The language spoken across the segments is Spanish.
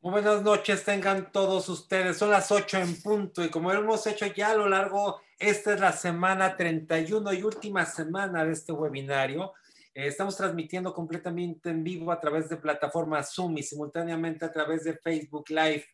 Muy buenas noches, tengan todos ustedes. Son las 8 en punto y como hemos hecho ya a lo largo, esta es la semana 31 y última semana de este webinario. Estamos transmitiendo completamente en vivo a través de plataforma Zoom y simultáneamente a través de Facebook Live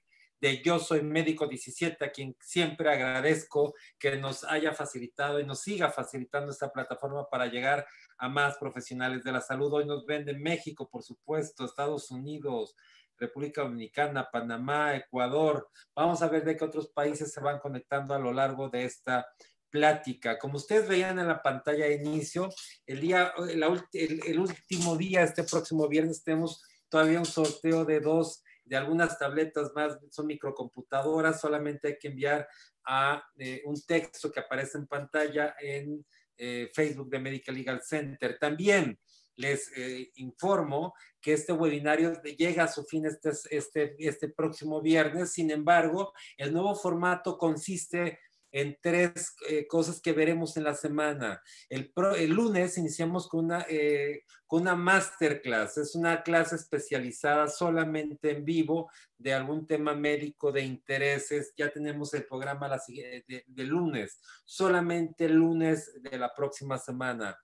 de Yo Soy Médico 17, a quien siempre agradezco que nos haya facilitado y nos siga facilitando esta plataforma para llegar a más profesionales de la salud. Hoy nos ven de México, por supuesto, Estados Unidos, República Dominicana, Panamá, Ecuador. Vamos a ver de qué otros países se van conectando a lo largo de esta plática. Como ustedes veían en la pantalla de inicio, el último día, este próximo viernes, tenemos todavía un sorteo de algunas tabletas más, son microcomputadoras, solamente hay que enviar a un texto que aparece en pantalla en Facebook de Medical Legal Center. También les informo que este webinario llega a su fin este próximo viernes. Sin embargo, el nuevo formato consiste en tres cosas que veremos en la semana. El lunes iniciamos con una masterclass. Es una clase especializada solamente en vivo de algún tema médico de intereses. Ya tenemos el programa de lunes, solamente el lunes de la próxima semana.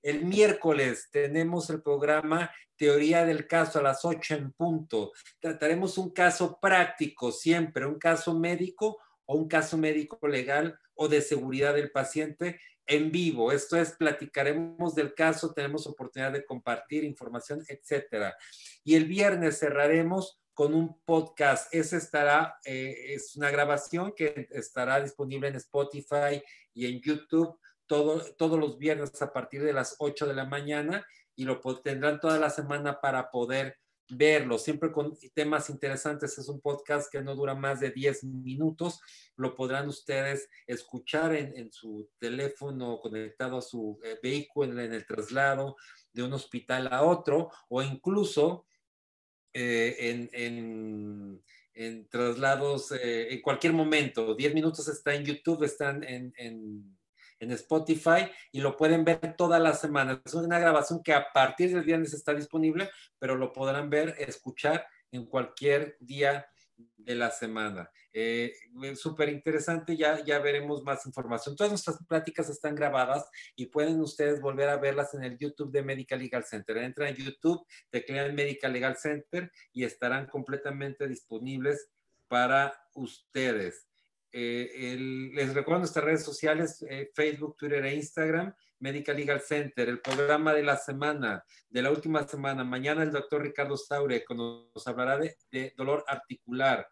El miércoles tenemos el programa Teoría del Caso a las 8 en punto. Trataremos un caso práctico siempre, un caso médico o un caso médico legal o de seguridad del paciente en vivo. Esto es, platicaremos del caso, tenemos oportunidad de compartir información, etcétera. Y el viernes cerraremos con un podcast. Ese es una grabación que estará disponible en Spotify y en YouTube todos los viernes a partir de las 8 de la mañana y lo tendrán toda la semana para poder verlo, siempre con temas interesantes. Es un podcast que no dura más de 10 minutos, lo podrán ustedes escuchar en su teléfono conectado a su vehículo en el traslado de un hospital a otro o incluso en traslados en cualquier momento. 10 minutos está en YouTube, están en Spotify y lo pueden ver toda la semana. Es una grabación que a partir del viernes está disponible, pero lo podrán ver, escuchar en cualquier día de la semana. Súper interesante, ya veremos más información. Todas nuestras pláticas están grabadas y pueden ustedes volver a verlas en el YouTube de Medical Legal Center. Entran en YouTube, teclean Medical Legal Center y estarán completamente disponibles para ustedes. Les recuerdo nuestras redes sociales, Facebook, Twitter e Instagram, Medical Legal Center. El programa de la semana, de la última semana, mañana el doctor Ricardo Saure nos hablará de dolor articular.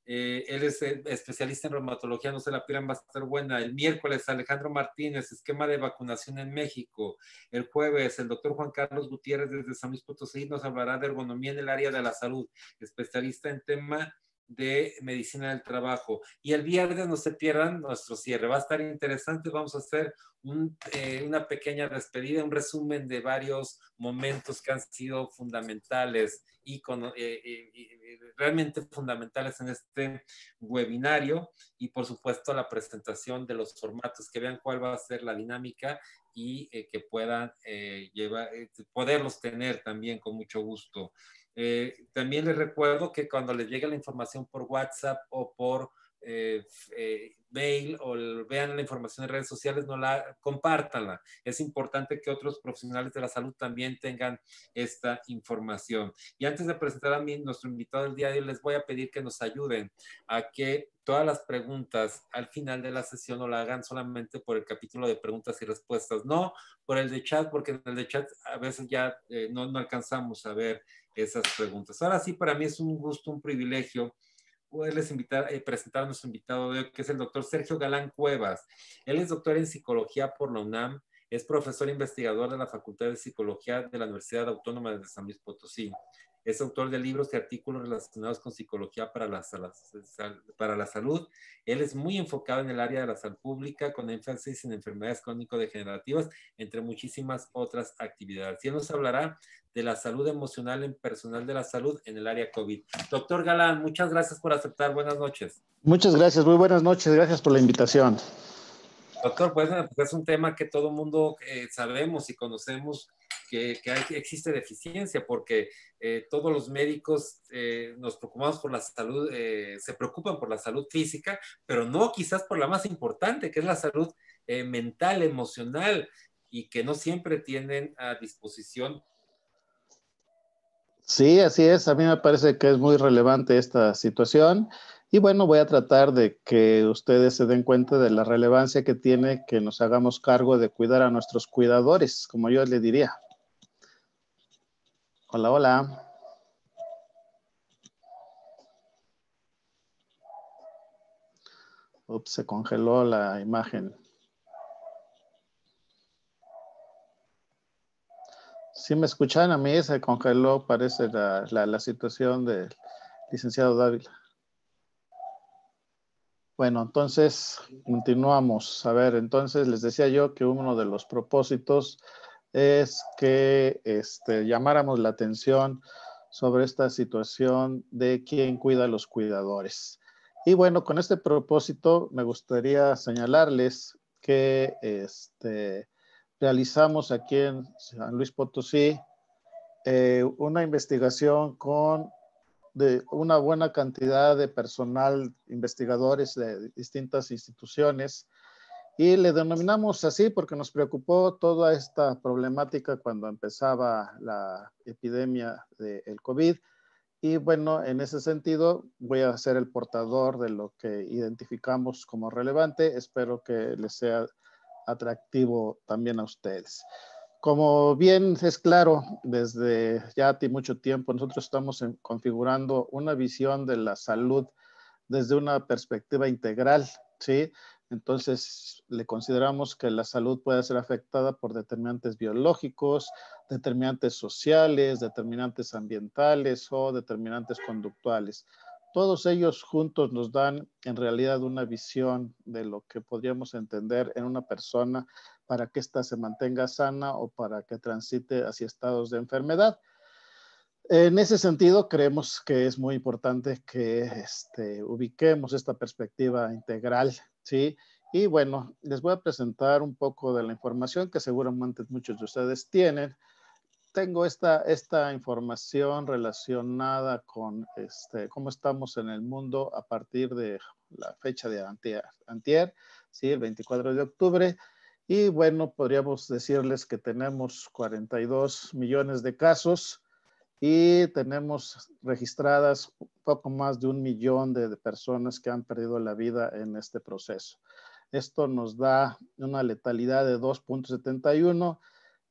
Él es especialista en reumatología, no se la pierdan, va a estar buena. El miércoles, Alejandro Martínez, esquema de vacunación en México. El jueves, el doctor Juan Carlos Gutiérrez desde San Luis Potosí nos hablará de ergonomía en el área de la salud, especialista en tema de medicina del trabajo. Y el viernes no se pierdan nuestro cierre, va a estar interesante. Vamos a hacer una pequeña despedida, un resumen de varios momentos que han sido fundamentales y realmente fundamentales en este webinario, y por supuesto la presentación de los formatos, que vean cuál va a ser la dinámica y que puedan poderlos tener también con mucho gusto. También les recuerdo que cuando les llegue la información por WhatsApp o por mail o vean la información en redes sociales, compártanla. Es importante que otros profesionales de la salud también tengan esta información. Y antes de presentar a nuestro invitado del día de hoy, les voy a pedir que nos ayuden a que todas las preguntas al final de la sesión no la hagan solamente por el capítulo de preguntas y respuestas, no por el de chat, porque en el de chat a veces ya no alcanzamos a ver esas preguntas. Ahora sí, para mí es un gusto, un privilegio poderles presentar a nuestro invitado de hoy, que es el doctor Sergio Galán Cuevas. Él es doctor en psicología por la UNAM, es profesor investigador de la Facultad de Psicología de la Universidad Autónoma de San Luis Potosí. Es autor de libros y artículos relacionados con psicología para la salud. Él es muy enfocado en el área de la salud pública, con énfasis en enfermedades crónico-degenerativas, entre muchísimas otras actividades. Y él nos hablará de la salud emocional en personal de la salud en el área COVID. Doctor Galán, muchas gracias por aceptar. Buenas noches. Muchas gracias, muy buenas noches. Gracias por la invitación. Doctor, pues es un tema que todo mundo sabemos y conocemos, existe deficiencia, porque todos los médicos nos preocupamos por la salud, se preocupan por la salud física, pero no quizás por la más importante, que es la salud mental, emocional, y que no siempre tienen a disposición. Sí, así es. A mí me parece que es muy relevante esta situación. Y bueno, voy a tratar de que ustedes se den cuenta de la relevancia que tiene que nos hagamos cargo de cuidar a nuestros cuidadores, como yo les diría. Hola, hola. Ups, se congeló la imagen. Si me escuchan, a mí se congeló, parece la situación del licenciado Dávila. Bueno, entonces continuamos. A ver, entonces les decía yo que uno de los propósitos es que llamáramos la atención sobre esta situación de quién cuida a los cuidadores. Y bueno, con este propósito me gustaría señalarles que realizamos aquí en San Luis Potosí una investigación con de una buena cantidad de personal, investigadores de distintas instituciones, y le denominamos así porque nos preocupó toda esta problemática cuando empezaba la epidemia del COVID. Y bueno, en ese sentido voy a ser el portador de lo que identificamos como relevante. Espero que les sea atractivo también a ustedes. Como bien es claro, desde ya mucho tiempo nosotros estamos configurando una visión de la salud desde una perspectiva integral, ¿sí? Entonces, le consideramos que la salud puede ser afectada por determinantes biológicos, determinantes sociales, determinantes ambientales o determinantes conductuales. Todos ellos juntos nos dan en realidad una visión de lo que podríamos entender en una persona para que ésta se mantenga sana o para que transite hacia estados de enfermedad. En ese sentido, creemos que es muy importante que ubiquemos esta perspectiva integral, ¿sí? Y bueno, les voy a presentar un poco de la información que seguramente muchos de ustedes tienen. Tengo esta información relacionada con cómo estamos en el mundo a partir de la fecha de antier, ¿sí? El 24 de octubre. Y bueno, podríamos decirles que tenemos 42 millones de casos y tenemos registradas un poco más de 1 millón de personas que han perdido la vida en este proceso. Esto nos da una letalidad de 2.71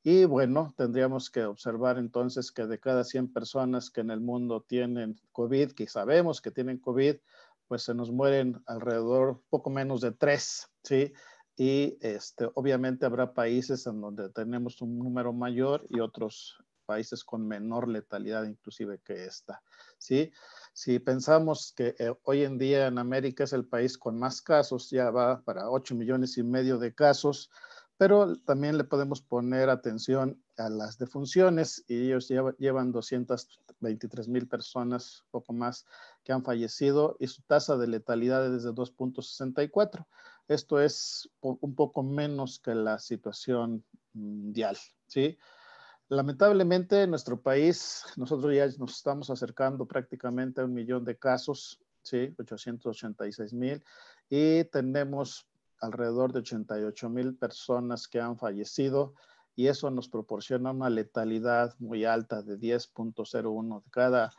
y bueno, tendríamos que observar entonces que de cada 100 personas que en el mundo tienen COVID, que sabemos que tienen COVID, pues se nos mueren alrededor poco menos de 3, ¿sí? Y obviamente habrá países en donde tenemos un número mayor y otros países con menor letalidad inclusive que esta, ¿sí? Si pensamos que hoy en día en América es el país con más casos, ya va para 8,5 millones de casos, pero también le podemos poner atención a las defunciones y ellos llevan 223,000 personas, poco más, que han fallecido y su tasa de letalidad es de 2.64. Esto es un poco menos que la situación mundial, ¿sí? Lamentablemente en nuestro país, nosotros ya nos estamos acercando prácticamente a 1 millón de casos, ¿sí? 886,000, y tenemos alrededor de 88,000 personas que han fallecido y eso nos proporciona una letalidad muy alta de 10.01. De cada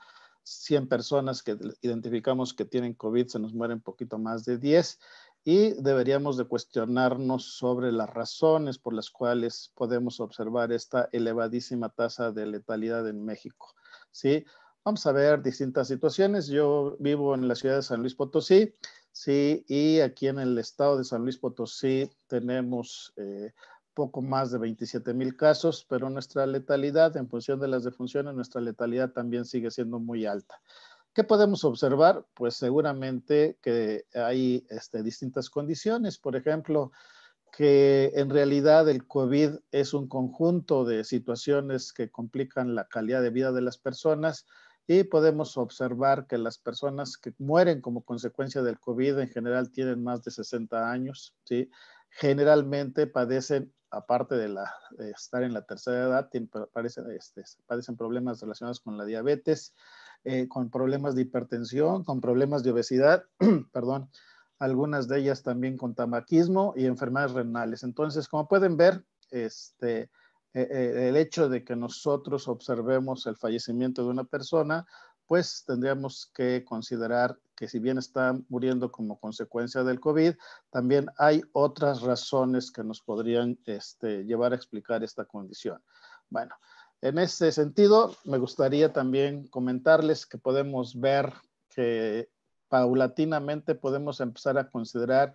100 personas que identificamos que tienen COVID, se nos mueren un poquito más de 10 y deberíamos de cuestionarnos sobre las razones por las cuales podemos observar esta elevadísima tasa de letalidad en México, ¿sí? Vamos a ver distintas situaciones. Yo vivo en la ciudad de San Luis Potosí, sí, y aquí en el estado de San Luis Potosí tenemos poco más de 27,000 casos, pero nuestra letalidad, en función de las defunciones, nuestra letalidad también sigue siendo muy alta. ¿Qué podemos observar? Pues seguramente que hay distintas condiciones. Por ejemplo, que en realidad el COVID es un conjunto de situaciones que complican la calidad de vida de las personas y podemos observar que las personas que mueren como consecuencia del COVID en general tienen más de 60 años, ¿sí? generalmente padecen, aparte de estar en la tercera edad, padecen problemas relacionados con la diabetes, con problemas de hipertensión, con problemas de obesidad, perdón, algunas de ellas también con tabaquismo y enfermedades renales. Entonces, como pueden ver, el hecho de que nosotros observemos el fallecimiento de una persona, pues tendríamos que considerar que si bien está muriendo como consecuencia del COVID, también hay otras razones que nos podrían llevar a explicar esta condición. Bueno, en ese sentido, me gustaría también comentarles que podemos ver que paulatinamente podemos empezar a considerar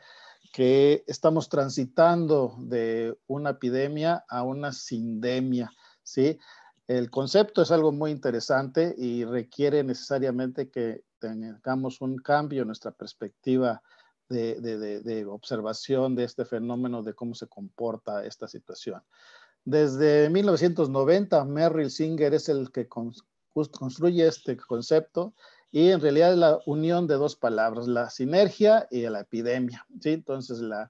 que estamos transitando de una epidemia a una sindemia, ¿sí? El concepto es algo muy interesante y requiere necesariamente que tengamos un cambio en nuestra perspectiva de observación de este fenómeno, de cómo se comporta esta situación. Desde 1990, Merrill Singer es el que construye este concepto y en realidad es la unión de dos palabras, la sinergia y la epidemia, ¿sí? Entonces la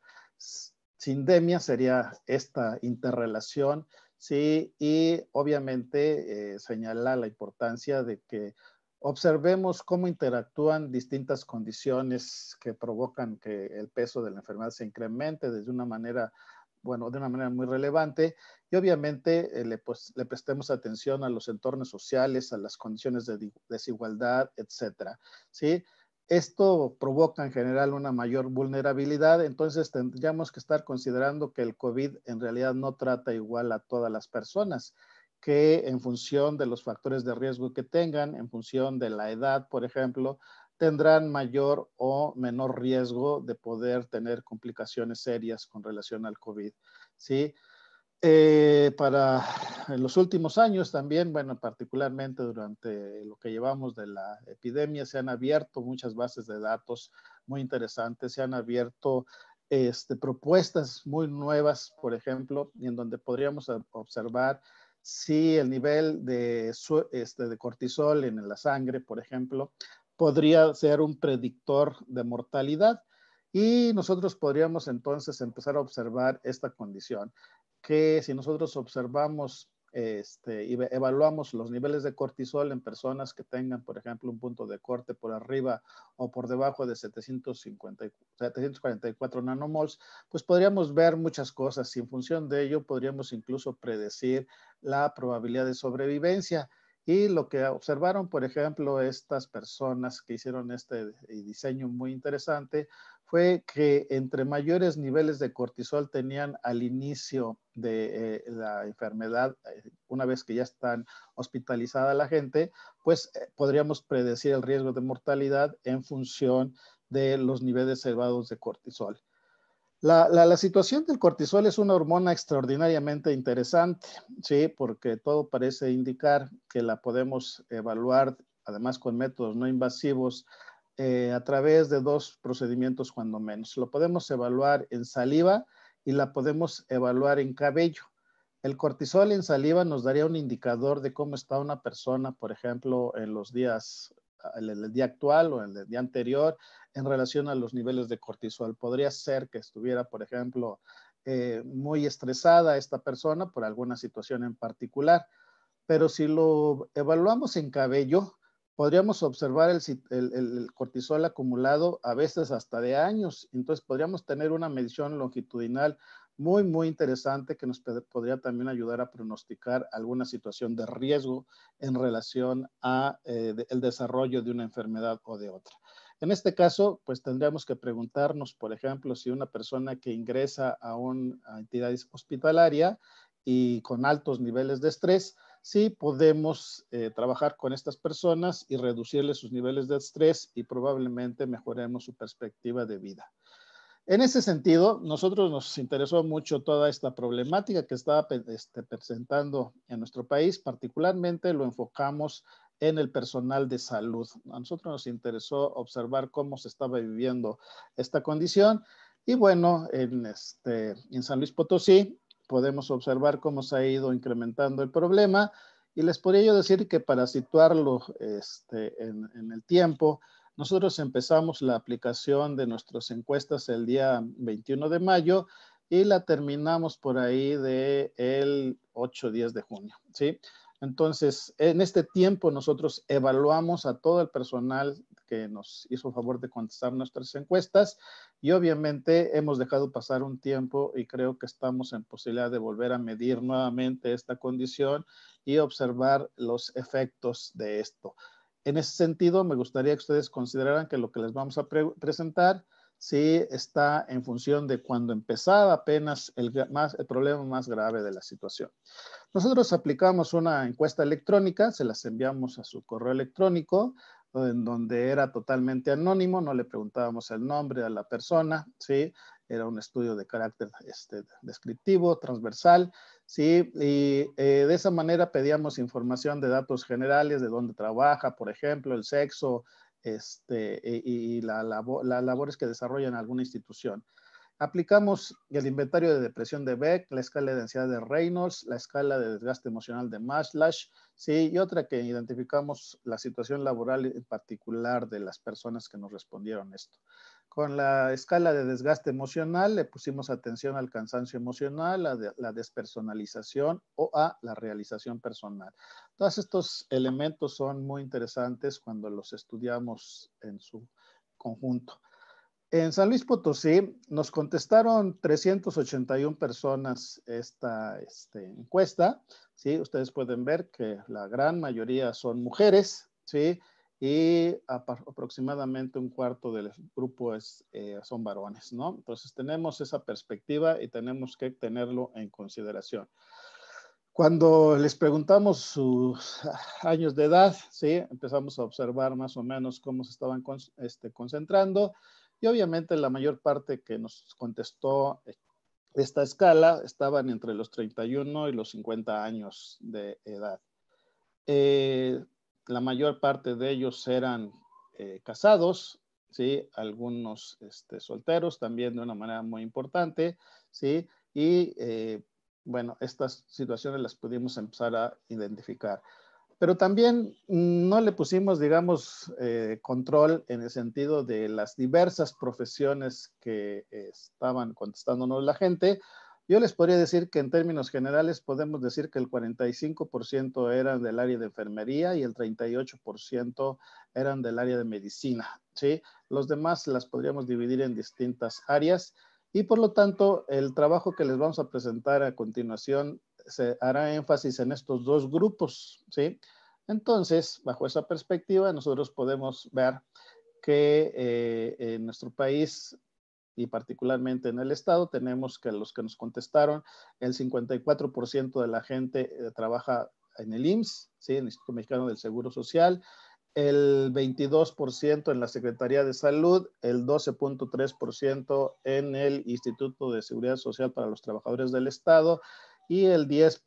sindemia sería esta interrelación, ¿sí? Y obviamente señala la importancia de que observemos cómo interactúan distintas condiciones que provocan que el peso de la enfermedad se incremente desde una manera, bueno, de una manera muy relevante, y obviamente le prestemos atención a los entornos sociales, a las condiciones de desigualdad, etcétera, ¿sí? Esto provoca en general una mayor vulnerabilidad, entonces tendríamos que estar considerando que el COVID en realidad no trata igual a todas las personas, que en función de los factores de riesgo que tengan, en función de la edad, por ejemplo, tendrán mayor o menor riesgo de poder tener complicaciones serias con relación al COVID, ¿sí? Para los últimos años también, bueno, particularmente durante lo que llevamos de la epidemia, se han abierto muchas bases de datos muy interesantes, se han abierto propuestas muy nuevas, por ejemplo, en donde podríamos observar si el nivel de cortisol en la sangre, por ejemplo, podría ser un predictor de mortalidad. Y nosotros podríamos entonces empezar a observar esta condición, que si nosotros observamos y evaluamos los niveles de cortisol en personas que tengan, por ejemplo, un punto de corte por arriba o por debajo de 744 nanomols, pues podríamos ver muchas cosas y en función de ello podríamos incluso predecir la probabilidad de sobrevivencia. Y lo que observaron, por ejemplo, estas personas que hicieron este diseño muy interesante, fue que entre mayores niveles de cortisol tenían al inicio de la enfermedad, una vez que ya están hospitalizada la gente, pues podríamos predecir el riesgo de mortalidad en función de los niveles elevados de cortisol. La situación del cortisol es una hormona extraordinariamente interesante, ¿sí? Porque todo parece indicar que la podemos evaluar, además con métodos no invasivos, a través de dos procedimientos cuando menos. Lo podemos evaluar en saliva y la podemos evaluar en cabello. El cortisol en saliva nos daría un indicador de cómo está una persona, por ejemplo, en los días, en el día actual o en el día anterior, en relación a los niveles de cortisol. Podría ser que estuviera, por ejemplo, muy estresada esta persona por alguna situación en particular. Pero si lo evaluamos en cabello, podríamos observar el cortisol acumulado a veces hasta de años. Entonces podríamos tener una medición longitudinal muy, muy interesante que nos podría también ayudar a pronosticar alguna situación de riesgo en relación a el desarrollo de una enfermedad o de otra. En este caso, pues tendríamos que preguntarnos, por ejemplo, si una persona que ingresa a una entidad hospitalaria y con altos niveles de estrés, sí podemos trabajar con estas personas y reducirles sus niveles de estrés y probablemente mejoremos su perspectiva de vida. En ese sentido, nosotros nos interesó mucho toda esta problemática que estaba presentando en nuestro país, particularmente lo enfocamos en el personal de salud. A nosotros nos interesó observar cómo se estaba viviendo esta condición y bueno, en San Luis Potosí podemos observar cómo se ha ido incrementando el problema y les podría yo decir que para situarlo en el tiempo, nosotros empezamos la aplicación de nuestras encuestas el día 21 de mayo y la terminamos por ahí de el 8 o 10 de junio, ¿sí? Entonces, en este tiempo nosotros evaluamos a todo el personal que nos hizo favor de contestar nuestras encuestas y obviamente hemos dejado pasar un tiempo y creo que estamos en posibilidad de volver a medir nuevamente esta condición y observar los efectos de esto. En ese sentido, me gustaría que ustedes consideraran que lo que les vamos a presentar sí está en función de cuando empezaba apenas el problema más grave de la situación. Nosotros aplicamos una encuesta electrónica, se las enviamos a su correo electrónico, en donde era totalmente anónimo, no le preguntábamos el nombre a la persona, ¿sí? Era un estudio de carácter descriptivo, transversal, ¿sí? Y de esa manera pedíamos información de datos generales, de dónde trabaja, por ejemplo, el sexo, y las labores que desarrolla en alguna institución. Aplicamos el inventario de depresión de Beck, la escala de ansiedad de Reynolds, la escala de desgaste emocional de Maslach, sí, y otra que identificamos la situación laboral en particular de las personas que nos respondieron esto. Con la escala de desgaste emocional le pusimos atención al cansancio emocional, a la despersonalización o a la realización personal. Todos estos elementos son muy interesantes cuando los estudiamos en su conjunto. En San Luis Potosí nos contestaron 381 personas esta encuesta, ¿sí? Ustedes pueden ver que la gran mayoría son mujeres, ¿sí? Y aproximadamente un cuarto del grupo son varones, ¿no? Entonces tenemos esa perspectiva y tenemos que tenerlo en consideración. Cuando les preguntamos sus años de edad, ¿sí? Empezamos a observar más o menos cómo se estaban concentrando y obviamente la mayor parte que nos contestó esta escala estaban entre los 31 y los 50 años de edad. La mayor parte de ellos eran casados, ¿sí? Algunos solteros también de una manera muy importante, ¿sí? Y bueno, estas situaciones las pudimos empezar a identificar. Pero también no le pusimos, digamos, control en el sentido de las diversas profesiones que estaban contestándonos la gente. Yo les podría decir que en términos generales podemos decir que el 45% eran del área de enfermería y el 38% eran del área de medicina, ¿sí? Los demás las podríamos dividir en distintas áreas y por lo tanto el trabajo que les vamos a presentar a continuación se hará énfasis en estos dos grupos, ¿sí? Entonces, bajo esa perspectiva, nosotros podemos ver que en nuestro país y particularmente en el estado, tenemos que los que nos contestaron, el 54% de la gente trabaja en el IMSS, ¿sí? En el Instituto Mexicano del Seguro Social, el 22% en la Secretaría de Salud, el 12.3% en el Instituto de Seguridad Social para los Trabajadores del Estado y el 10.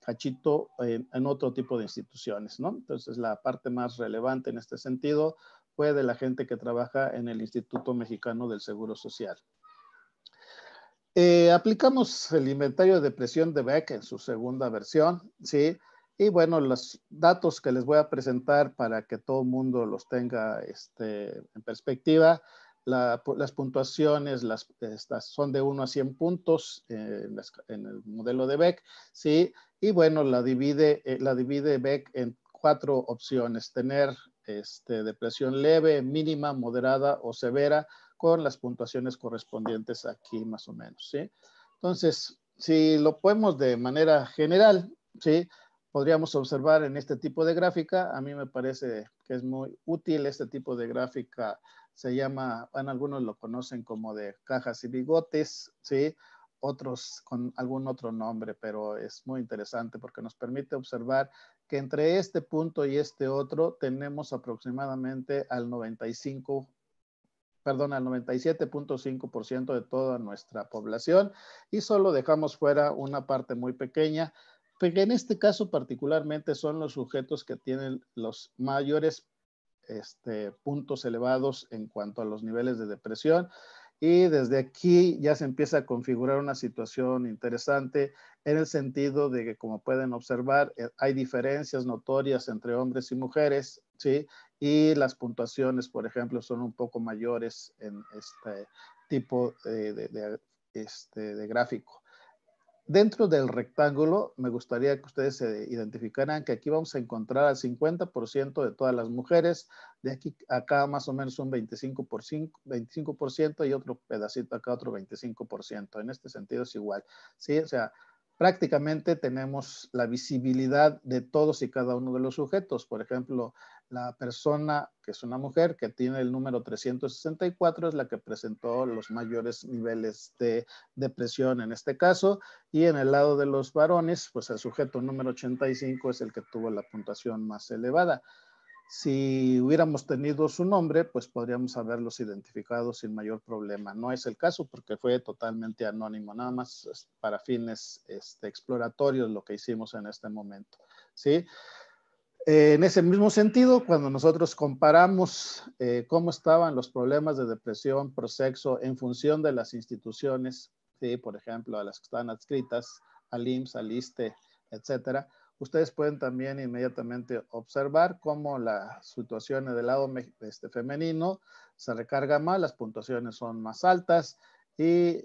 Cachito en otro tipo de instituciones, ¿no? Entonces, la parte más relevante en este sentido fue de la gente que trabaja en el Instituto Mexicano del Seguro Social. Aplicamos el inventario de depresión de Beck en su segunda versión, ¿sí? Y bueno, los datos que les voy a presentar para que todo el mundo los tenga en perspectiva, las puntuaciones estas son de 1 a 100 puntos en el modelo de Beck, ¿sí? Y bueno, la divide Beck en 4 opciones, tener depresión leve, mínima, moderada o severa, con las puntuaciones correspondientes aquí más o menos, ¿sí? Entonces, si lo podemos de manera general, ¿sí? Podríamos observar en este tipo de gráfica, a mí me parece que es muy útil este tipo de gráfica, se llama, bueno, algunos lo conocen como de cajas y bigotes, ¿sí? Otros con algún otro nombre, pero es muy interesante porque nos permite observar que entre este punto y este otro tenemos aproximadamente al 97.5% de toda nuestra población y solo dejamos fuera una parte muy pequeña, porque en este caso particularmente son los sujetos que tienen los mayores puntos elevados en cuanto a los niveles de depresión. Y desde aquí ya se empieza a configurar una situación interesante en el sentido de que, como pueden observar, hay diferencias notorias entre hombres y mujeres, ¿sí? Y las puntuaciones, por ejemplo, son un poco mayores en este tipo de de gráfico. Dentro del rectángulo, me gustaría que ustedes se identificaran que aquí vamos a encontrar al 50% de todas las mujeres, de aquí acá más o menos un 25% y otro pedacito acá otro 25%. En este sentido es igual, ¿sí? O sea, prácticamente tenemos la visibilidad de todos y cada uno de los sujetos. Por ejemplo, la persona que es una mujer que tiene el número 364 es la que presentó los mayores niveles de depresión en este caso, y en el lado de los varones, pues el sujeto número 85 es el que tuvo la puntuación más elevada. Si hubiéramos tenido su nombre, pues podríamos haberlos identificado sin mayor problema. No es el caso porque fue totalmente anónimo, nada más para fines exploratorios lo que hicimos en este momento, ¿sí? En ese mismo sentido, cuando nosotros comparamos cómo estaban los problemas de depresión por sexo en función de las instituciones, ¿sí? Por ejemplo, a las que están adscritas, al IMSS, al ISSSTE, etcétera, ustedes pueden también inmediatamente observar cómo la situación del lado femenino se recarga más, las puntuaciones son más altas y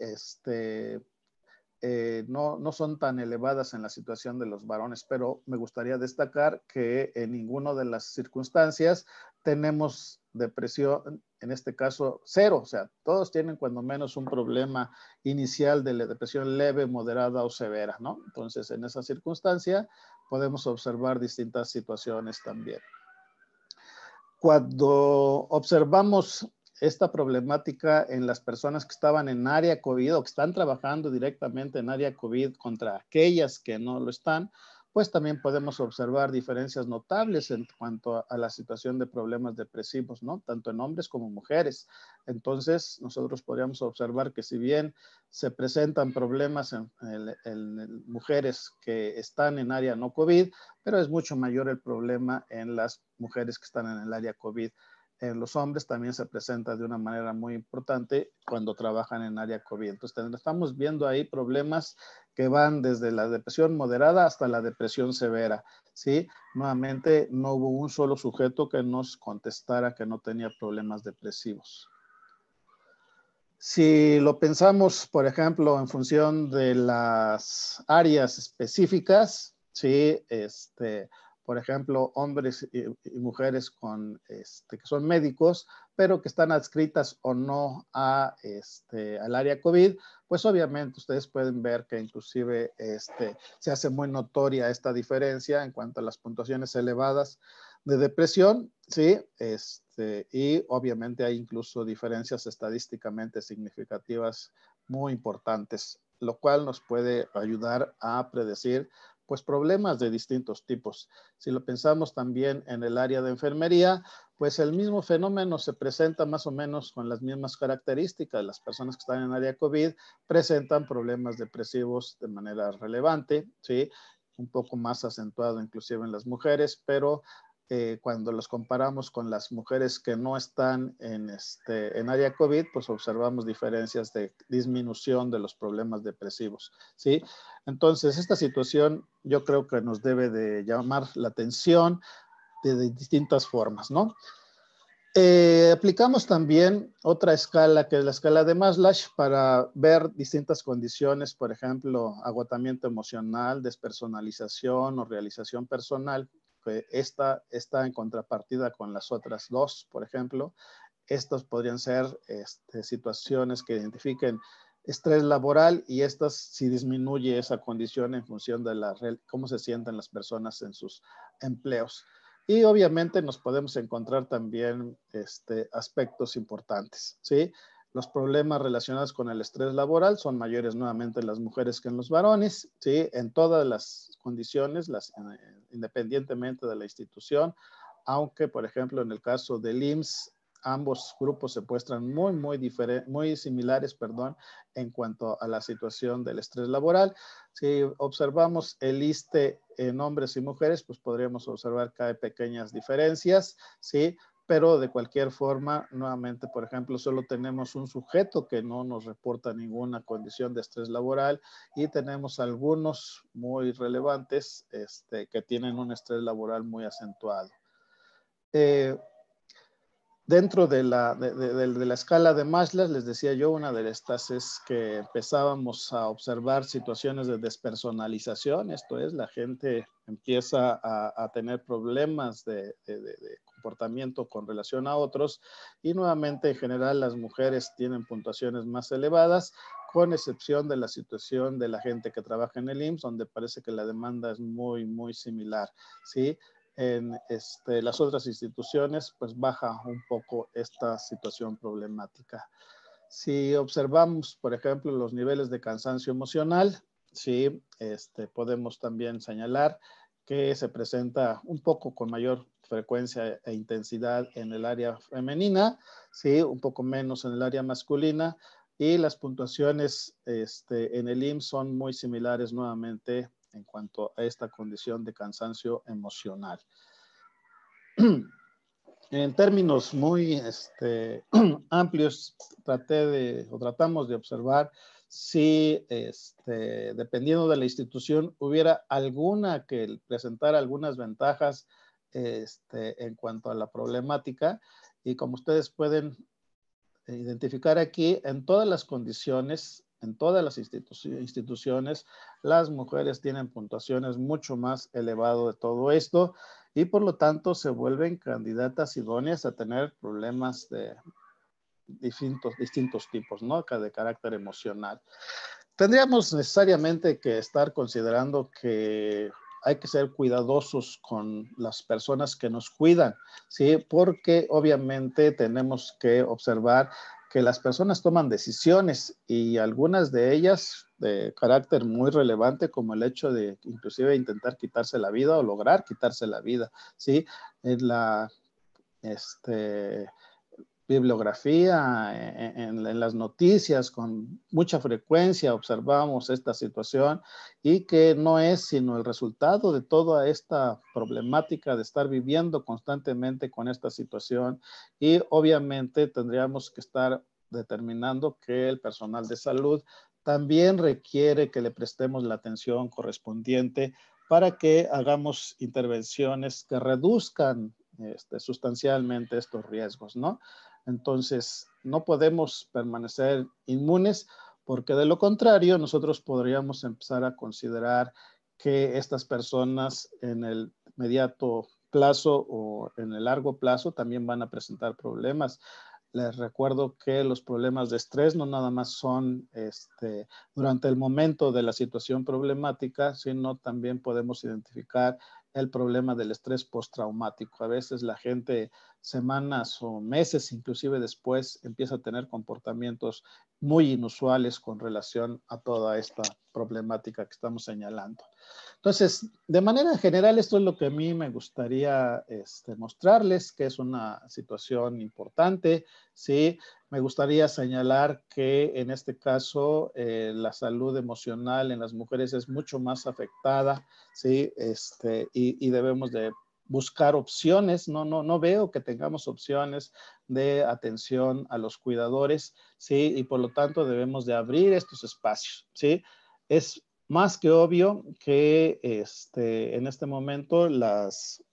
no son tan elevadas en la situación de los varones, pero me gustaría destacar que en ninguna de las circunstancias tenemos depresión, en este caso cero, o sea, todos tienen cuando menos un problema inicial de la depresión leve, moderada o severa, ¿no? Entonces, en esa circunstancia podemos observar distintas situaciones también. Cuando observamos esta problemática en las personas que estaban en área COVID o que están trabajando directamente en área COVID contra aquellas que no lo están, pues también podemos observar diferencias notables en cuanto a la situación de problemas depresivos, ¿no? Tanto en hombres como mujeres. Entonces, nosotros podríamos observar que si bien se presentan problemas en mujeres que están en área no COVID, pero es mucho mayor el problema en las mujeres que están en el área COVID. En los hombres también se presenta de una manera muy importante cuando trabajan en área COVID. Entonces, estamos viendo ahí problemas que van desde la depresión moderada hasta la depresión severa, ¿sí? Nuevamente, no hubo un solo sujeto que nos contestara que no tenía problemas depresivos. Si lo pensamos, por ejemplo, en función de las áreas específicas, ¿sí? Por ejemplo, hombres y mujeres que son médicos, pero que están adscritas o no al área COVID, pues obviamente ustedes pueden ver que inclusive se hace muy notoria esta diferencia en cuanto a las puntuaciones elevadas de depresión, ¿sí? Y obviamente hay incluso diferencias estadísticamente significativas muy importantes, lo cual nos puede ayudar a predecir pues problemas de distintos tipos. Si lo pensamos también en el área de enfermería, pues el mismo fenómeno se presenta más o menos con las mismas características. Las personas que están en área COVID presentan problemas depresivos de manera relevante, ¿sí? Un poco más acentuado inclusive en las mujeres, pero cuando los comparamos con las mujeres que no están en área COVID, pues observamos diferencias de disminución de los problemas depresivos, ¿sí? Entonces, esta situación yo creo que nos debe de llamar la atención de distintas formas, ¿no? Aplicamos también otra escala que es la escala de Maslow para ver distintas condiciones, por ejemplo, agotamiento emocional, despersonalización o realización personal, que esta está en contrapartida con las otras dos, por ejemplo. Estos podrían ser situaciones que identifiquen estrés laboral y estas si disminuye esa condición en función de cómo se sienten las personas en sus empleos. Y obviamente nos podemos encontrar también aspectos importantes, ¿sí? Los problemas relacionados con el estrés laboral son mayores nuevamente en las mujeres que en los varones, ¿sí? En todas las condiciones, independientemente de la institución, aunque, por ejemplo, en el caso del IMSS, ambos grupos se muestran muy similares, perdón, en cuanto a la situación del estrés laboral. Si observamos el ISSSTE en hombres y mujeres, pues podríamos observar que hay pequeñas diferencias, ¿sí? Pero de cualquier forma, nuevamente, por ejemplo, solo tenemos un sujeto que no nos reporta ninguna condición de estrés laboral y tenemos algunos muy relevantes que tienen un estrés laboral muy acentuado. Dentro de la escala de Maslow, les decía yo, una de estas es que empezábamos a observar situaciones de despersonalización, esto es, la gente empieza a tener problemas de comportamiento con relación a otros, y nuevamente en general las mujeres tienen puntuaciones más elevadas, con excepción de la situación de la gente que trabaja en el IMSS, donde parece que la demanda es muy, muy similar, ¿sí? En las otras instituciones, pues baja un poco esta situación problemática. Si observamos, por ejemplo, los niveles de cansancio emocional, sí, podemos también señalar que se presenta un poco con mayor frecuencia e intensidad en el área femenina, sí, un poco menos en el área masculina, y las puntuaciones en el IMSS son muy similares nuevamente en cuanto a esta condición de cansancio emocional. En términos muy amplios, tratamos de observar si, dependiendo de la institución, hubiera alguna que presentara algunas ventajas en cuanto a la problemática. Y como ustedes pueden identificar aquí, en todas las condiciones, en todas las instituciones, las mujeres tienen puntuaciones mucho más elevadas de todo esto y por lo tanto se vuelven candidatas idóneas a tener problemas de distintos tipos, ¿no? De carácter emocional. Tendríamos necesariamente que estar considerando que hay que ser cuidadosos con las personas que nos cuidan, ¿sí? Porque obviamente tenemos que observar que las personas toman decisiones y algunas de ellas de carácter muy relevante, como el hecho de inclusive intentar quitarse la vida o lograr quitarse la vida, ¿sí? En la, bibliografía, en las noticias, con mucha frecuencia observamos esta situación y que no es sino el resultado de toda esta problemática de estar viviendo constantemente con esta situación y obviamente tendríamos que estar determinando que el personal de salud también requiere que le prestemos la atención correspondiente para que hagamos intervenciones que reduzcan sustancialmente estos riesgos, ¿no? Entonces, no podemos permanecer inmunes porque de lo contrario, nosotros podríamos empezar a considerar que estas personas en el inmediato plazo o en el largo plazo también van a presentar problemas. Les recuerdo que los problemas de estrés no nada más son durante el momento de la situación problemática, sino también podemos identificar el problema del estrés postraumático. A veces la gente semanas o meses inclusive después empieza a tener comportamientos muy inusuales con relación a toda esta problemática que estamos señalando. Entonces, de manera general, esto es lo que a mí me gustaría mostrarles, que es una situación importante, ¿sí? Me gustaría señalar que en este caso la salud emocional en las mujeres es mucho más afectada, ¿sí? Y debemos de buscar opciones, no veo que tengamos opciones de atención a los cuidadores, ¿sí? Y por lo tanto debemos de abrir estos espacios, ¿sí? Es más que obvio que en este momento las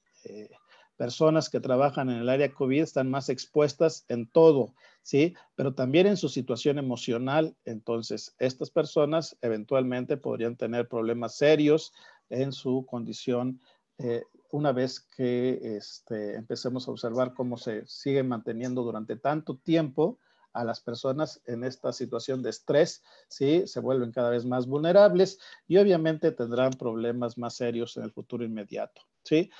personas que trabajan en el área COVID están más expuestas en todo, ¿sí? Pero también en su situación emocional. Entonces, estas personas eventualmente podrían tener problemas serios en su condición una vez que empecemos a observar cómo se sigue manteniendo durante tanto tiempo a las personas en esta situación de estrés, ¿sí? Se vuelven cada vez más vulnerables y obviamente tendrán problemas más serios en el futuro inmediato, ¿sí?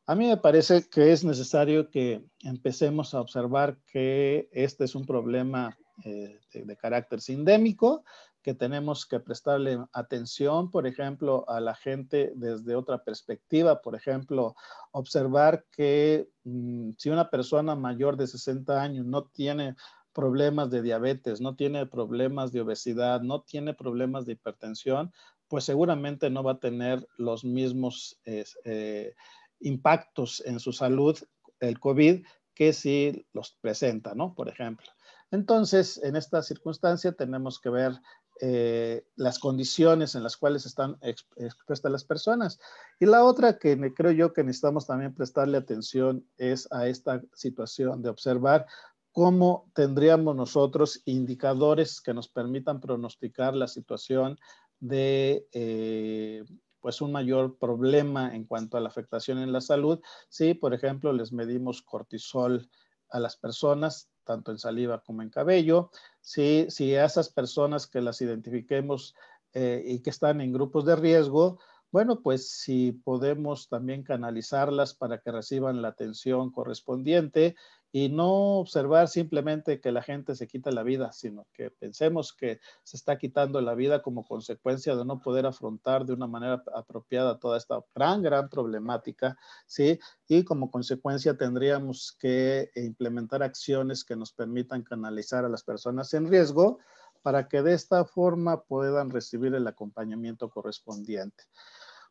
A mí me parece que es necesario que empecemos a observar que este es un problema de carácter sindémico, que tenemos que prestarle atención, por ejemplo, a la gente desde otra perspectiva. Por ejemplo, observar que si una persona mayor de 60 años no tiene problemas de diabetes, no tiene problemas de obesidad, no tiene problemas de hipertensión, pues seguramente no va a tener los mismos impactos en su salud, el COVID, que si los presenta, ¿no? Por ejemplo. Entonces, en esta circunstancia tenemos que ver las condiciones en las cuales están expuestas las personas. Y la otra que creo yo que necesitamos también prestarle atención es a esta situación de observar cómo tendríamos nosotros indicadores que nos permitan pronosticar la situación de pues un mayor problema en cuanto a la afectación en la salud. Si, por ejemplo, les medimos cortisol a las personas, tanto en saliva como en cabello, si a esas personas que las identifiquemos y que están en grupos de riesgo, bueno, pues si podemos también canalizarlas para que reciban la atención correspondiente y no observar simplemente que la gente se quita la vida, sino que pensemos que se está quitando la vida como consecuencia de no poder afrontar de una manera apropiada toda esta gran problemática, ¿sí? Y como consecuencia tendríamos que implementar acciones que nos permitan canalizar a las personas en riesgo para que de esta forma puedan recibir el acompañamiento correspondiente.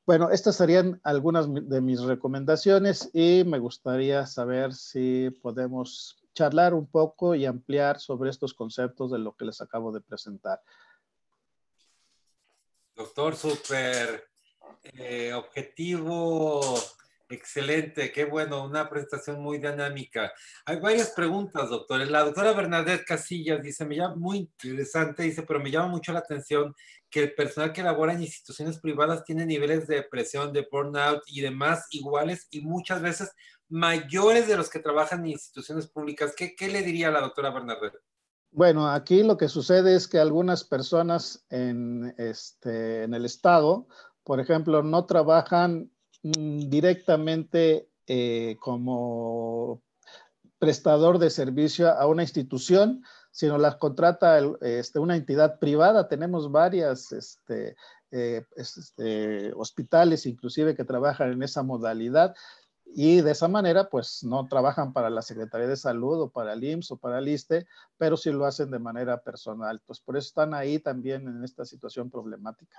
Bueno, estas serían algunas de mis recomendaciones y me gustaría saber si podemos charlar un poco y ampliar sobre estos conceptos de lo que les acabo de presentar. Doctor, súper objetivo, excelente, qué bueno, una presentación muy dinámica. Hay varias preguntas, doctor. La doctora Bernadette Casillas dice, me llama muy interesante, dice, pero me llama mucho la atención que el personal que labora en instituciones privadas tiene niveles de depresión, de burnout y demás iguales y muchas veces mayores de los que trabajan en instituciones públicas. ¿Qué le diría a la doctora Bernadette? Bueno, aquí lo que sucede es que algunas personas en el estado, por ejemplo, no trabajan directamente como prestador de servicio a una institución, sino las contrata una entidad privada. Tenemos varias hospitales inclusive que trabajan en esa modalidad. Y de esa manera, pues no trabajan para la Secretaría de Salud o para el IMSS o para el ISSSTE, pero sí lo hacen de manera personal. Pues por eso están ahí también en esta situación problemática.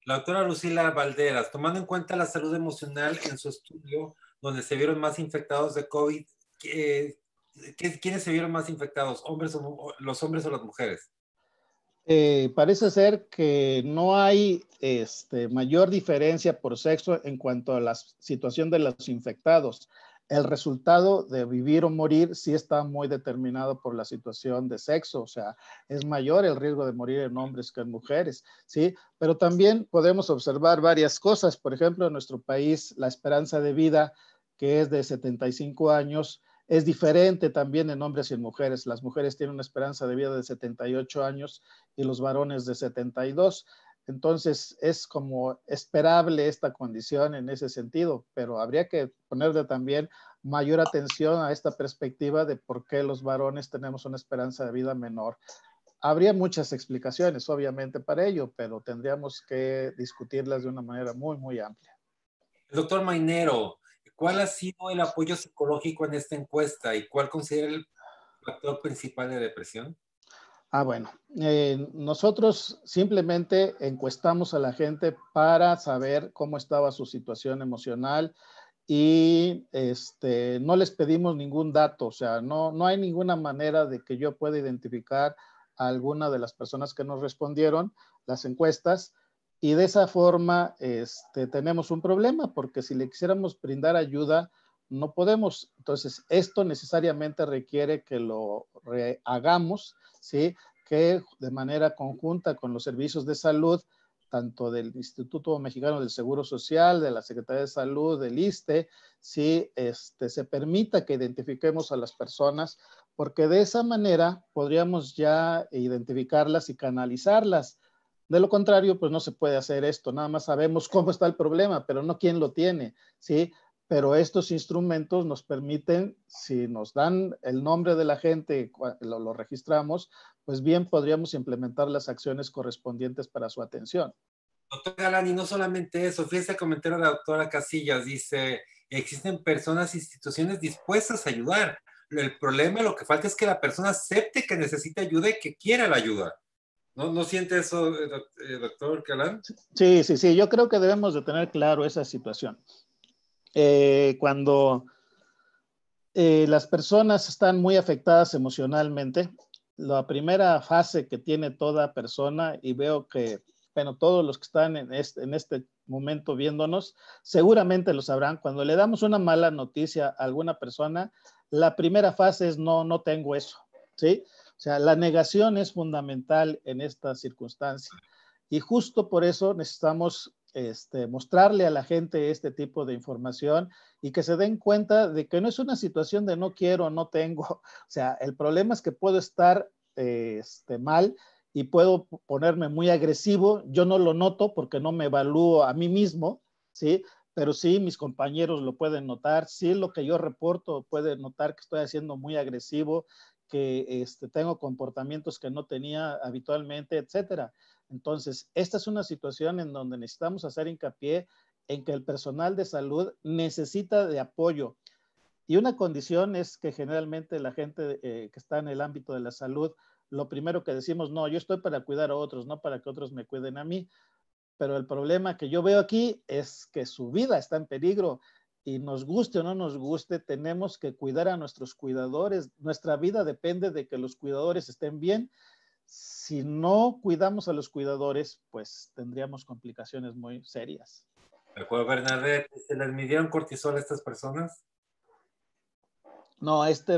La doctora Lucila Valderas, tomando en cuenta la salud emocional en su estudio, donde se vieron más infectados de COVID, ¿quiénes se vieron más infectados? ¿Los hombres o las mujeres? Parece ser que no hay mayor diferencia por sexo en cuanto a la situación de los infectados. El resultado de vivir o morir sí está muy determinado por la situación de sexo, o sea, es mayor el riesgo de morir en hombres que en mujeres, ¿sí? Pero también podemos observar varias cosas. Por ejemplo, en nuestro país, la esperanza de vida, que es de 75 años, es diferente también en hombres y en mujeres. Las mujeres tienen una esperanza de vida de 78 años y los varones de 72. Entonces, es como esperable esta condición en ese sentido, pero habría que ponerle también mayor atención a esta perspectiva de por qué los varones tenemos una esperanza de vida menor. Habría muchas explicaciones, obviamente, para ello, pero tendríamos que discutirlas de una manera muy amplia. Doctor Mainero, ¿cuál ha sido el apoyo psicológico en esta encuesta y cuál considera el factor principal de depresión? Bueno, nosotros simplemente encuestamos a la gente para saber cómo estaba su situación emocional y no les pedimos ningún dato, o sea, no hay ninguna manera de que yo pueda identificar a alguna de las personas que nos respondieron las encuestas y de esa forma tenemos un problema porque si le quisiéramos brindar ayuda, no podemos. Entonces, esto necesariamente requiere que lo hagamos, ¿sí? Que de manera conjunta con los servicios de salud, tanto del Instituto Mexicano del Seguro Social, de la Secretaría de Salud, del ISSSTE, sí, se permita que identifiquemos a las personas, porque de esa manera podríamos ya identificarlas y canalizarlas. De lo contrario, pues no se puede hacer esto, nada más sabemos cómo está el problema, pero no quién lo tiene, ¿sí? Pero estos instrumentos nos permiten, si nos dan el nombre de la gente, lo registramos, pues bien podríamos implementar las acciones correspondientes para su atención. Doctor Galán, y no solamente eso, fíjese el comentario de la doctora Casillas, dice, existen personas e instituciones dispuestas a ayudar. El problema, lo que falta es que la persona acepte que necesita ayuda y que quiera la ayuda. ¿No siente eso, doctor Galán? Sí, yo creo que debemos de tener claro esa situación. Cuando las personas están muy afectadas emocionalmente, la primera fase que tiene toda persona, y veo que, bueno, todos los que están en este momento viéndonos, seguramente lo sabrán, cuando le damos una mala noticia a alguna persona, la primera fase es no tengo eso, ¿sí? O sea, la negación es fundamental en esta circunstancia. Y justo por eso necesitamos mostrarle a la gente este tipo de información y que se den cuenta de que no es una situación de no quiero, no tengo. O sea, el problema es que puedo estar mal y puedo ponerme muy agresivo. Yo no lo noto porque no me evalúo a mí mismo, ¿sí? Pero sí, mis compañeros lo pueden notar. Sí, lo que yo reporto puede notar que estoy haciendo muy agresivo, que tengo comportamientos que no tenía habitualmente, etcétera. Entonces, esta es una situación en donde necesitamos hacer hincapié en que el personal de salud necesita de apoyo. Y una condición es que generalmente la gente que está en el ámbito de la salud, lo primero que decimos, no, yo estoy para cuidar a otros, no para que otros me cuiden a mí. Pero el problema que yo veo aquí es que su vida está en peligro y nos guste o no nos guste, tenemos que cuidar a nuestros cuidadores. Nuestra vida depende de que los cuidadores estén bien. Si no cuidamos a los cuidadores, pues tendríamos complicaciones muy serias. ¿De acuerdo, Bernadette? ¿Se les midieron cortisol a estas personas? No, este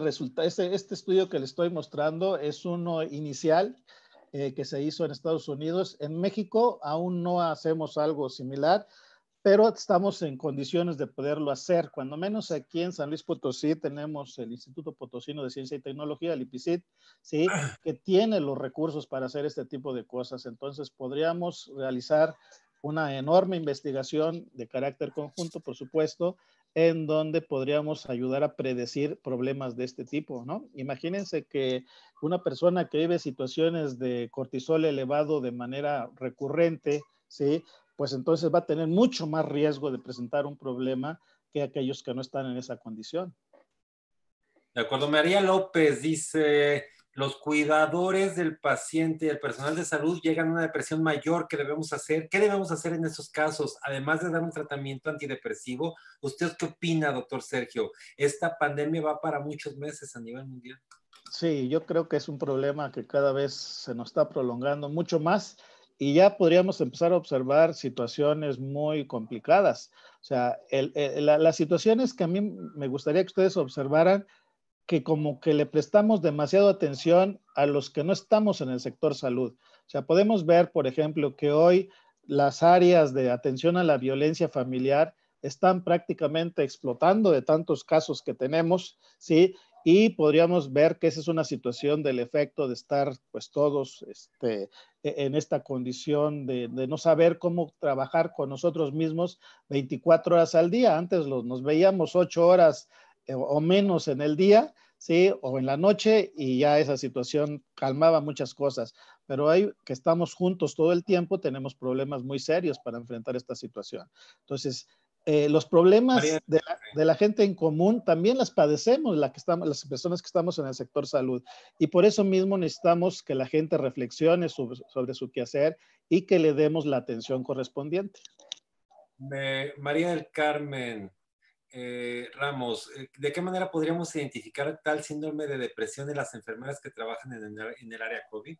estudio que le estoy mostrando es uno inicial que se hizo en Estados Unidos. En México aún no hacemos algo similar, pero estamos en condiciones de poderlo hacer. Cuando menos aquí en San Luis Potosí tenemos el Instituto Potosino de Ciencia y Tecnología, el IPCIT, ¿sí? Que tiene los recursos para hacer este tipo de cosas. Entonces podríamos realizar una enorme investigación de carácter conjunto, por supuesto, en donde podríamos ayudar a predecir problemas de este tipo, ¿no? Imagínense que una persona que vive situaciones de cortisol elevado de manera recurrente, ¿sí? Pues entonces va a tener mucho más riesgo de presentar un problema que aquellos que no están en esa condición. De acuerdo, María López dice, los cuidadores del paciente y el personal de salud llegan a una depresión mayor. ¿Qué debemos hacer? ¿Qué debemos hacer en esos casos? Además de dar un tratamiento antidepresivo, ¿usted qué opina, doctor Sergio? Esta pandemia va para muchos meses a nivel mundial. Sí, yo creo que es un problema que cada vez se nos está prolongando mucho más y ya podríamos empezar a observar situaciones muy complicadas. O sea, las situaciones que a mí me gustaría que ustedes observaran que como que le prestamos demasiada atención a los que no estamos en el sector salud. O sea, podemos ver, por ejemplo, que hoy las áreas de atención a la violencia familiar están prácticamente explotando de tantos casos que tenemos, ¿sí? Y podríamos ver que esa es una situación del efecto de estar pues todos en esta condición de no saber cómo trabajar con nosotros mismos 24 horas al día. Antes nos veíamos 8 horas o menos en el día, ¿sí? O en la noche y ya esa situación calmaba muchas cosas. Pero hoy que estamos juntos todo el tiempo, tenemos problemas muy serios para enfrentar esta situación. Entonces, los problemas de la gente en común también las padecemos, las personas que estamos en el sector salud. Y por eso mismo necesitamos que la gente reflexione sobre su quehacer y que le demos la atención correspondiente. María del Carmen Ramos, ¿de qué manera podríamos identificar tal síndrome de depresión de las enfermeras que trabajan en el área COVID?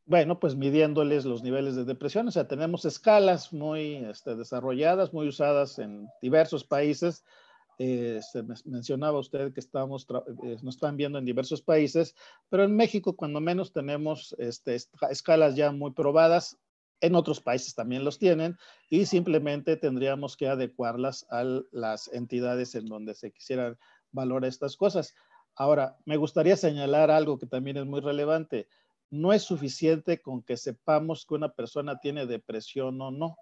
Bueno, pues midiéndoles los niveles de depresión. O sea, tenemos escalas muy desarrolladas, muy usadas en diversos países. Mencionaba usted que nos están viendo en diversos países, pero en México cuando menos tenemos escalas ya muy probadas. En otros países también los tienen y simplemente tendríamos que adecuarlas a las entidades en donde se quisieran valorar estas cosas. Ahora, me gustaría señalar algo que también es muy relevante. No es suficiente con que sepamos que una persona tiene depresión o no,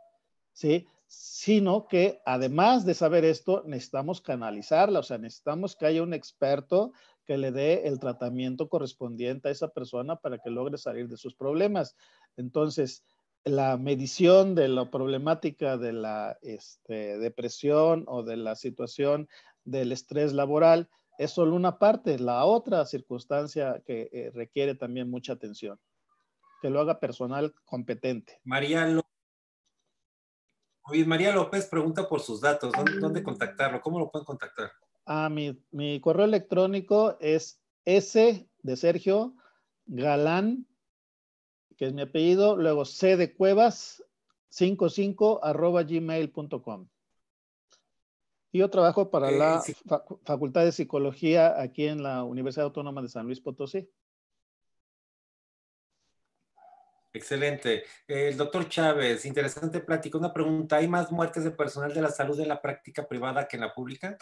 ¿sí? Sino que además de saber esto, necesitamos canalizarla, o sea, necesitamos que haya un experto que le dé el tratamiento correspondiente a esa persona para que logre salir de sus problemas. Entonces, la medición de la problemática de la depresión o de la situación del estrés laboral es solo una parte. La otra circunstancia que requiere también mucha atención, que lo haga personal competente. María López pregunta por sus datos. ¿Dónde contactarlo? ¿Cómo lo pueden contactar? Mi correo electrónico es s de Sergio Galán, que es mi apellido, luego C de Cuevas 55@gmail.com. Y yo trabajo para la Sí, Facultad de Psicología aquí en la Universidad Autónoma de San Luis Potosí. excelente. El doctor Chávez, interesante plática. Una pregunta, ¿hay más muertes de personal de la salud en la práctica privada que en la pública?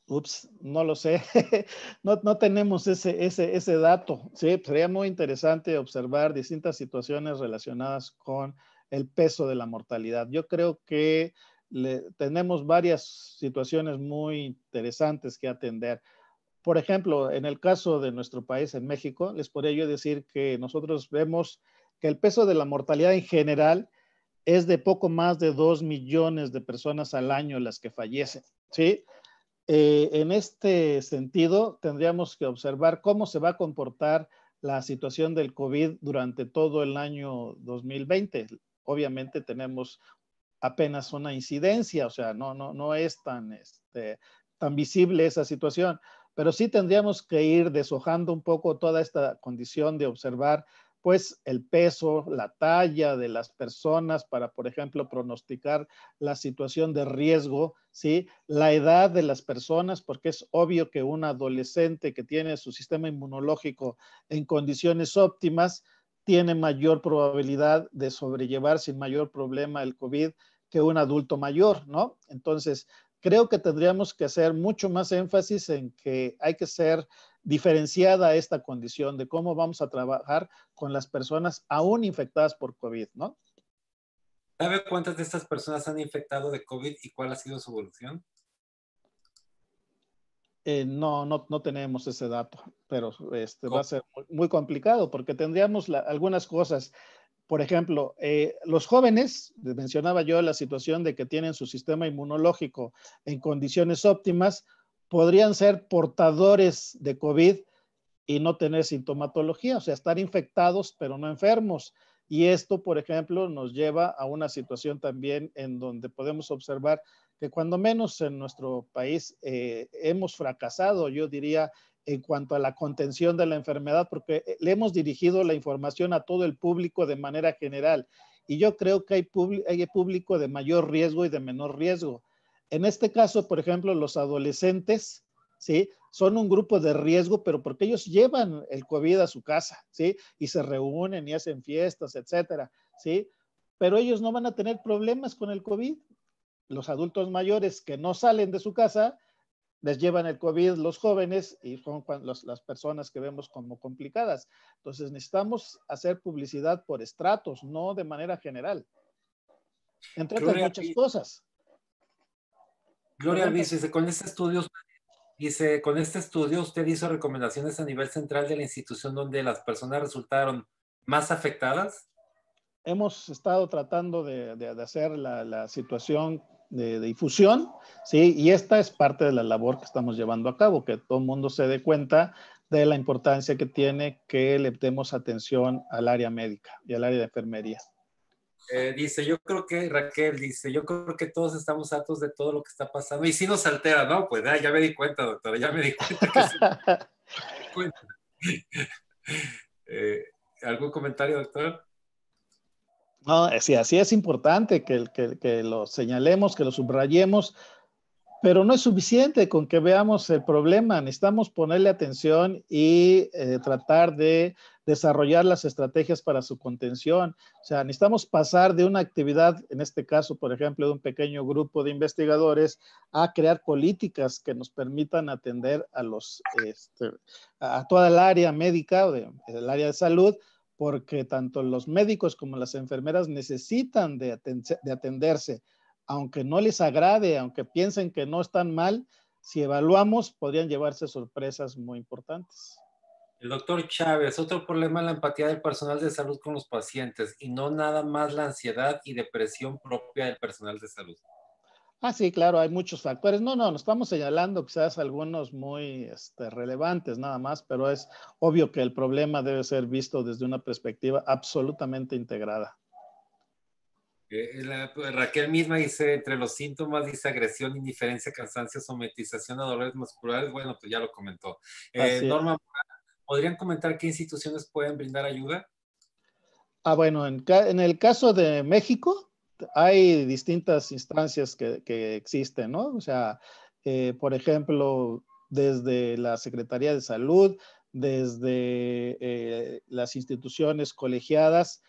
Ups, no lo sé. No tenemos ese dato. Sí, sería muy interesante observar distintas situaciones relacionadas con el peso de la mortalidad. Yo creo que tenemos varias situaciones muy interesantes que atender. Por ejemplo, en el caso de nuestro país, en México, les podría yo decir que nosotros vemos que el peso de la mortalidad en general es de poco más de 2 millones de personas al año las que fallecen, ¿sí? En este sentido, tendríamos que observar cómo se va a comportar la situación del COVID durante todo el año 2020. Obviamente tenemos apenas una incidencia, o sea, no es tan visible esa situación, pero sí tendríamos que ir deshojando un poco toda esta condición de observar pues el peso, la talla de las personas para, por ejemplo, pronosticar la situación de riesgo, ¿sí? La edad de las personas, porque es obvio que un adolescente que tiene su sistema inmunológico en condiciones óptimas tiene mayor probabilidad de sobrellevar sin mayor problema el COVID que un adulto mayor, ¿no? Entonces, creo que tendríamos que hacer mucho más énfasis en que hay que ser diferenciada esta condición de cómo vamos a trabajar con las personas aún infectadas por COVID, ¿no? ¿Sabe cuántas de estas personas han infectado de COVID y cuál ha sido su evolución? No tenemos ese dato, pero va a ser muy complicado porque tendríamos algunas cosas. Por ejemplo, los jóvenes, mencionaba yo la situación de que tienen su sistema inmunológico en condiciones óptimas, podrían ser portadores de COVID y no tener sintomatología, o sea, estar infectados pero no enfermos. Y esto, por ejemplo, nos lleva a una situación también en donde podemos observar que cuando menos en nuestro país hemos fracasado, yo diría, en cuanto a la contención de la enfermedad, porque le hemos dirigido la información a todo el público de manera general. Y yo creo que hay público de mayor riesgo y de menor riesgo. En este caso, por ejemplo, los adolescentes, ¿sí? Son un grupo de riesgo, pero porque ellos llevan el COVID a su casa, ¿sí? Y se reúnen y hacen fiestas, etcétera, ¿sí? Pero ellos no van a tener problemas con el COVID. Los adultos mayores que no salen de su casa les llevan el COVID los jóvenes y son las personas que vemos como complicadas. Entonces necesitamos hacer publicidad por estratos, no de manera general, entre otras Gloria, muchas cosas. Gloria Perdón, Alvis, dice, con este estudio usted hizo recomendaciones a nivel central de la institución donde las personas resultaron más afectadas. hemos estado tratando de hacer la situación de difusión, ¿sí? Y esta es parte de la labor que estamos llevando a cabo, que todo el mundo se dé cuenta de la importancia que tiene que le demos atención al área médica y al área de enfermería. Dice, yo creo que, Raquel dice, yo creo que todos estamos hartos de todo lo que está pasando y sí nos altera, ¿no? Pues ya me di cuenta, doctora, ya me di cuenta que sí. Me di cuenta. Eh, ¿Algún comentario, doctor? No, sí, así es importante que lo señalemos, que lo subrayemos, pero no es suficiente con que veamos el problema. Necesitamos ponerle atención y tratar de desarrollar las estrategias para su contención. O sea, necesitamos pasar de una actividad, en este caso, por ejemplo, de un pequeño grupo de investigadores, a crear políticas que nos permitan atender a toda el área médica o el área de salud, porque tanto los médicos como las enfermeras necesitan de atenderse, aunque no les agrade, aunque piensen que no están mal, si evaluamos, podrían llevarse sorpresas muy importantes. El doctor Chávez, otro problema es la empatía del personal de salud con los pacientes y no nada más la ansiedad y depresión propia del personal de salud. Sí, claro, hay muchos factores. No, estamos señalando quizás algunos muy relevantes nada más, pero es obvio que el problema debe ser visto desde una perspectiva absolutamente integrada. Raquel misma dice, entre los síntomas, dice agresión, indiferencia, cansancio, somatización a dolores musculares. Bueno, pues ya lo comentó. Así es. Norma ¿Podrían comentar qué instituciones pueden brindar ayuda? Bueno, en el caso de México, hay distintas instancias que existen, ¿no? O sea, por ejemplo, desde la Secretaría de Salud, desde las instituciones colegiadas,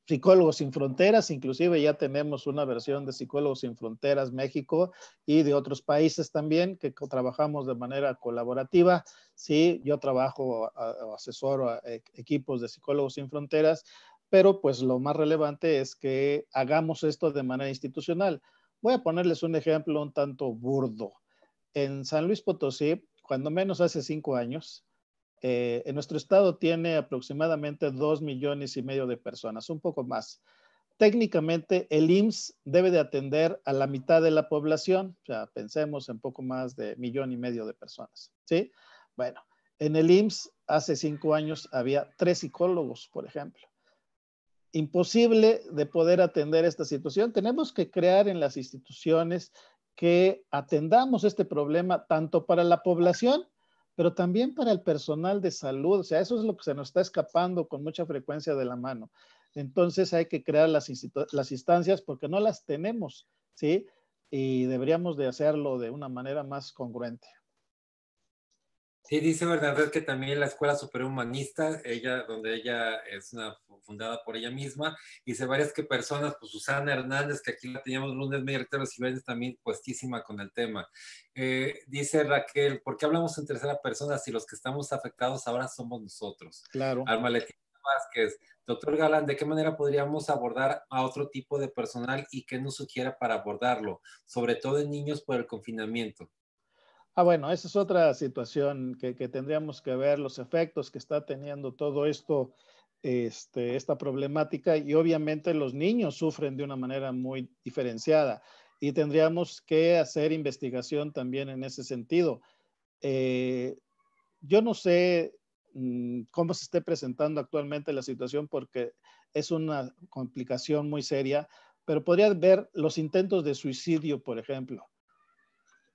Psicólogos Sin Fronteras, inclusive ya tenemos una versión de Psicólogos Sin Fronteras México y de otros países también que trabajamos de manera colaborativa. Sí, yo trabajo o asesoro a equipos de Psicólogos Sin Fronteras, pero pues lo más relevante es que hagamos esto de manera institucional. Voy a ponerles un ejemplo un tanto burdo. En San Luis Potosí, cuando menos hace 5 años, en nuestro estado tiene aproximadamente 2,5 millones de personas, un poco más. Técnicamente, el IMSS debe de atender a la mitad de la población, o sea, pensemos en poco más de 1,5 millones de personas, ¿sí? Bueno, en el IMSS hace 5 años había 3 psicólogos, por ejemplo. Imposible de poder atender esta situación. Tenemos que crear en las instituciones que atendamos este problema tanto para la población, pero también para el personal de salud. O sea, eso es lo que se nos está escapando con mucha frecuencia de la mano. Entonces hay que crear las instancias porque no las tenemos, ¿sí? Y deberíamos de hacerlo de una manera más congruente. Sí, dice Bernadette que también la Escuela Superior Humanista, donde ella es fundada por ella misma, dice varias que personas, pues Susana Hernández, que aquí la teníamos lunes, miércoles y viernes también puestísima con el tema. Dice Raquel, ¿por qué hablamos en tercera persona si los que estamos afectados ahora somos nosotros? Claro. Alma Leticia Vázquez, doctor Galán, ¿de qué manera podríamos abordar a otro tipo de personal y qué nos sugiere para abordarlo, sobre todo en niños por el confinamiento? Bueno, esa es otra situación que tendríamos que ver los efectos que está teniendo todo esto, esta problemática, y obviamente los niños sufren de una manera muy diferenciada y tendríamos que hacer investigación también en ese sentido. Eh, yo no sé cómo se esté presentando actualmente la situación porque es una complicación muy seria, pero podría ver los intentos de suicidio, por ejemplo.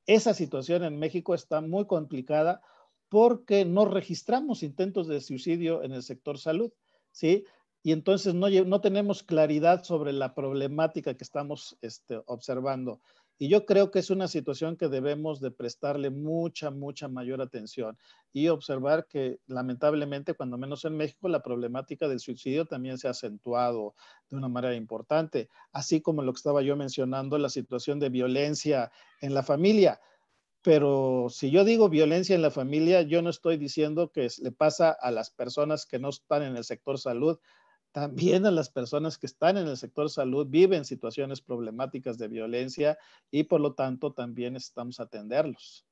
Esa situación en México está muy complicada porque no registramos intentos de suicidio en el sector salud, ¿sí? Y entonces no tenemos claridad sobre la problemática que estamos observando. Y yo creo que es una situación que debemos de prestarle mucha, mucha mayor atención y observar que lamentablemente, cuando menos en México, la problemática del suicidio también se ha acentuado de una manera importante, así como lo que estaba yo mencionando, la situación de violencia en la familia. Pero si yo digo violencia en la familia, yo no estoy diciendo que le pasa a las personas que no están en el sector salud. También a las personas que están en el sector salud viven situaciones problemáticas de violencia y por lo tanto también necesitamos atenderlos.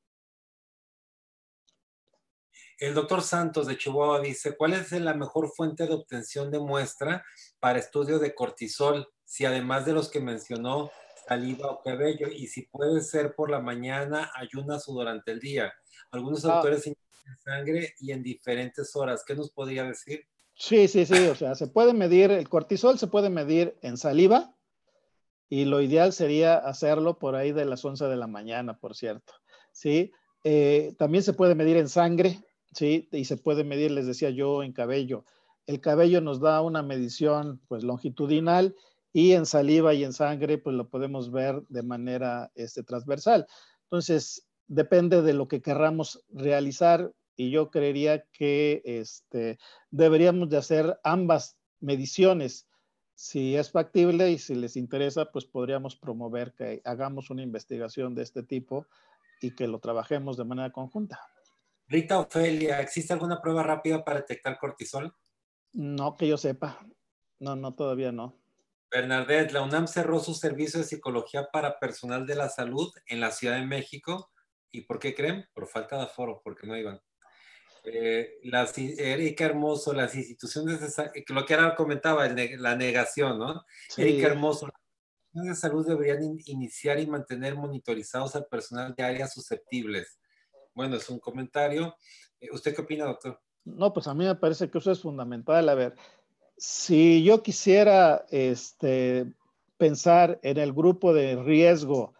El doctor Santos de Chihuahua dice, ¿cuál es la mejor fuente de obtención de muestra para estudio de cortisol? Si además de los que mencionó, saliva o cabello, y si puede ser por la mañana, ayunas o durante el día. Algunos autores indican sangre y en diferentes horas. ¿Qué nos podría decir? Sí, sí, sí. O sea, se puede medir, el cortisol se puede medir en saliva y lo ideal sería hacerlo por ahí de las 11 de la mañana, por cierto. Sí. También se puede medir en sangre, ¿sí? Y se puede medir, les decía yo, en cabello. El cabello nos da una medición pues longitudinal y en saliva y en sangre pues lo podemos ver de manera transversal. Entonces, depende de lo que querramos realizar y yo creería que deberíamos de hacer ambas mediciones. Si es factible y si les interesa, pues podríamos promover que hagamos una investigación de este tipo y que lo trabajemos de manera conjunta. Rita Ofelia, ¿existe alguna prueba rápida para detectar cortisol? No que yo sepa. No, no, todavía no. Bernadette, la UNAM cerró su servicio de psicología para personal de la salud en la Ciudad de México. ¿Y por qué creen? Por falta de aforo, porque no iban. Erika Hermoso, las instituciones lo que ahora comentaba, la negación, ¿no? Erika Sí. Hermoso, las instituciones de salud deberían iniciar y mantener monitorizados al personal de áreas susceptibles. Bueno, es un comentario. ¿Usted qué opina, doctor? No, pues a mí me parece que eso es fundamental. A ver, si yo quisiera pensar en el grupo de riesgo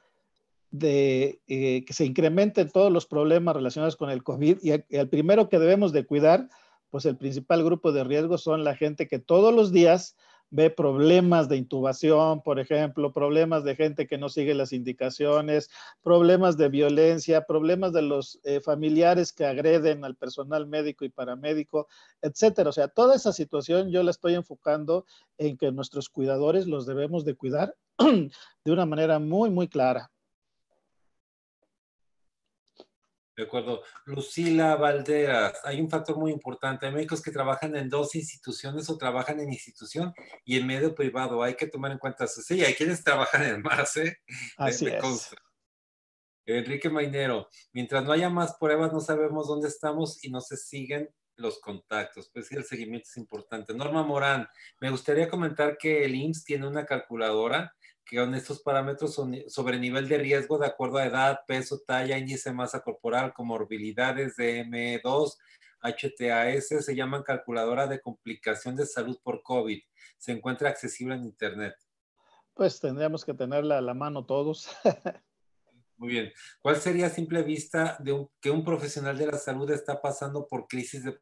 que se incrementen todos los problemas relacionados con el COVID y el primero que debemos de cuidar, pues el principal grupo de riesgo son la gente que todos los días ve problemas de intubación, por ejemplo, problemas de gente que no sigue las indicaciones, problemas de violencia, problemas de los familiares que agreden al personal médico y paramédico, etcétera. O sea, toda esa situación yo la estoy enfocando en que nuestros cuidadores los debemos de cuidar de una manera muy, muy clara. De acuerdo. Lucila Valderas, hay un factor muy importante. Hay médicos que trabajan en dos instituciones o trabajan en institución y en medio privado. Hay que tomar en cuenta eso. Sí, hay quienes trabajan en más, ¿eh? Así Me es. consta. Enrique Mainero, mientras no haya más pruebas, no sabemos dónde estamos y no se siguen los contactos. Pues sí, el seguimiento es importante. Norma Morán, me gustaría comentar que el IMSS tiene una calculadora que con estos parámetros sobre nivel de riesgo de acuerdo a edad, peso, talla, índice de masa corporal, comorbilidades de M2, HTAS, se llaman calculadora de complicación de salud por COVID. Se encuentra accesible en Internet. Pues tendríamos que tenerla a la mano todos. Muy bien. ¿Cuál sería a simple vista que un profesional de la salud está pasando por crisis de...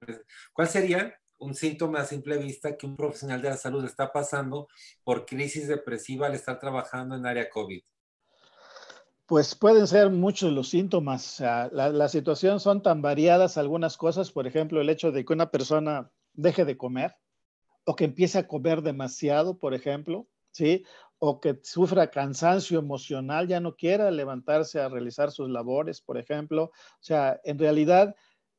¿Cuál sería un síntoma a simple vista que un profesional de la salud está pasando por crisis depresiva al estar trabajando en área COVID? Pues pueden ser muchos los síntomas. O sea, la situación son tan variadas algunas cosas, por ejemplo, el hecho de que una persona deje de comer o que empiece a comer demasiado, por ejemplo, ¿sí? O que sufra cansancio emocional, ya no quiera levantarse a realizar sus labores, por ejemplo. O sea, en realidad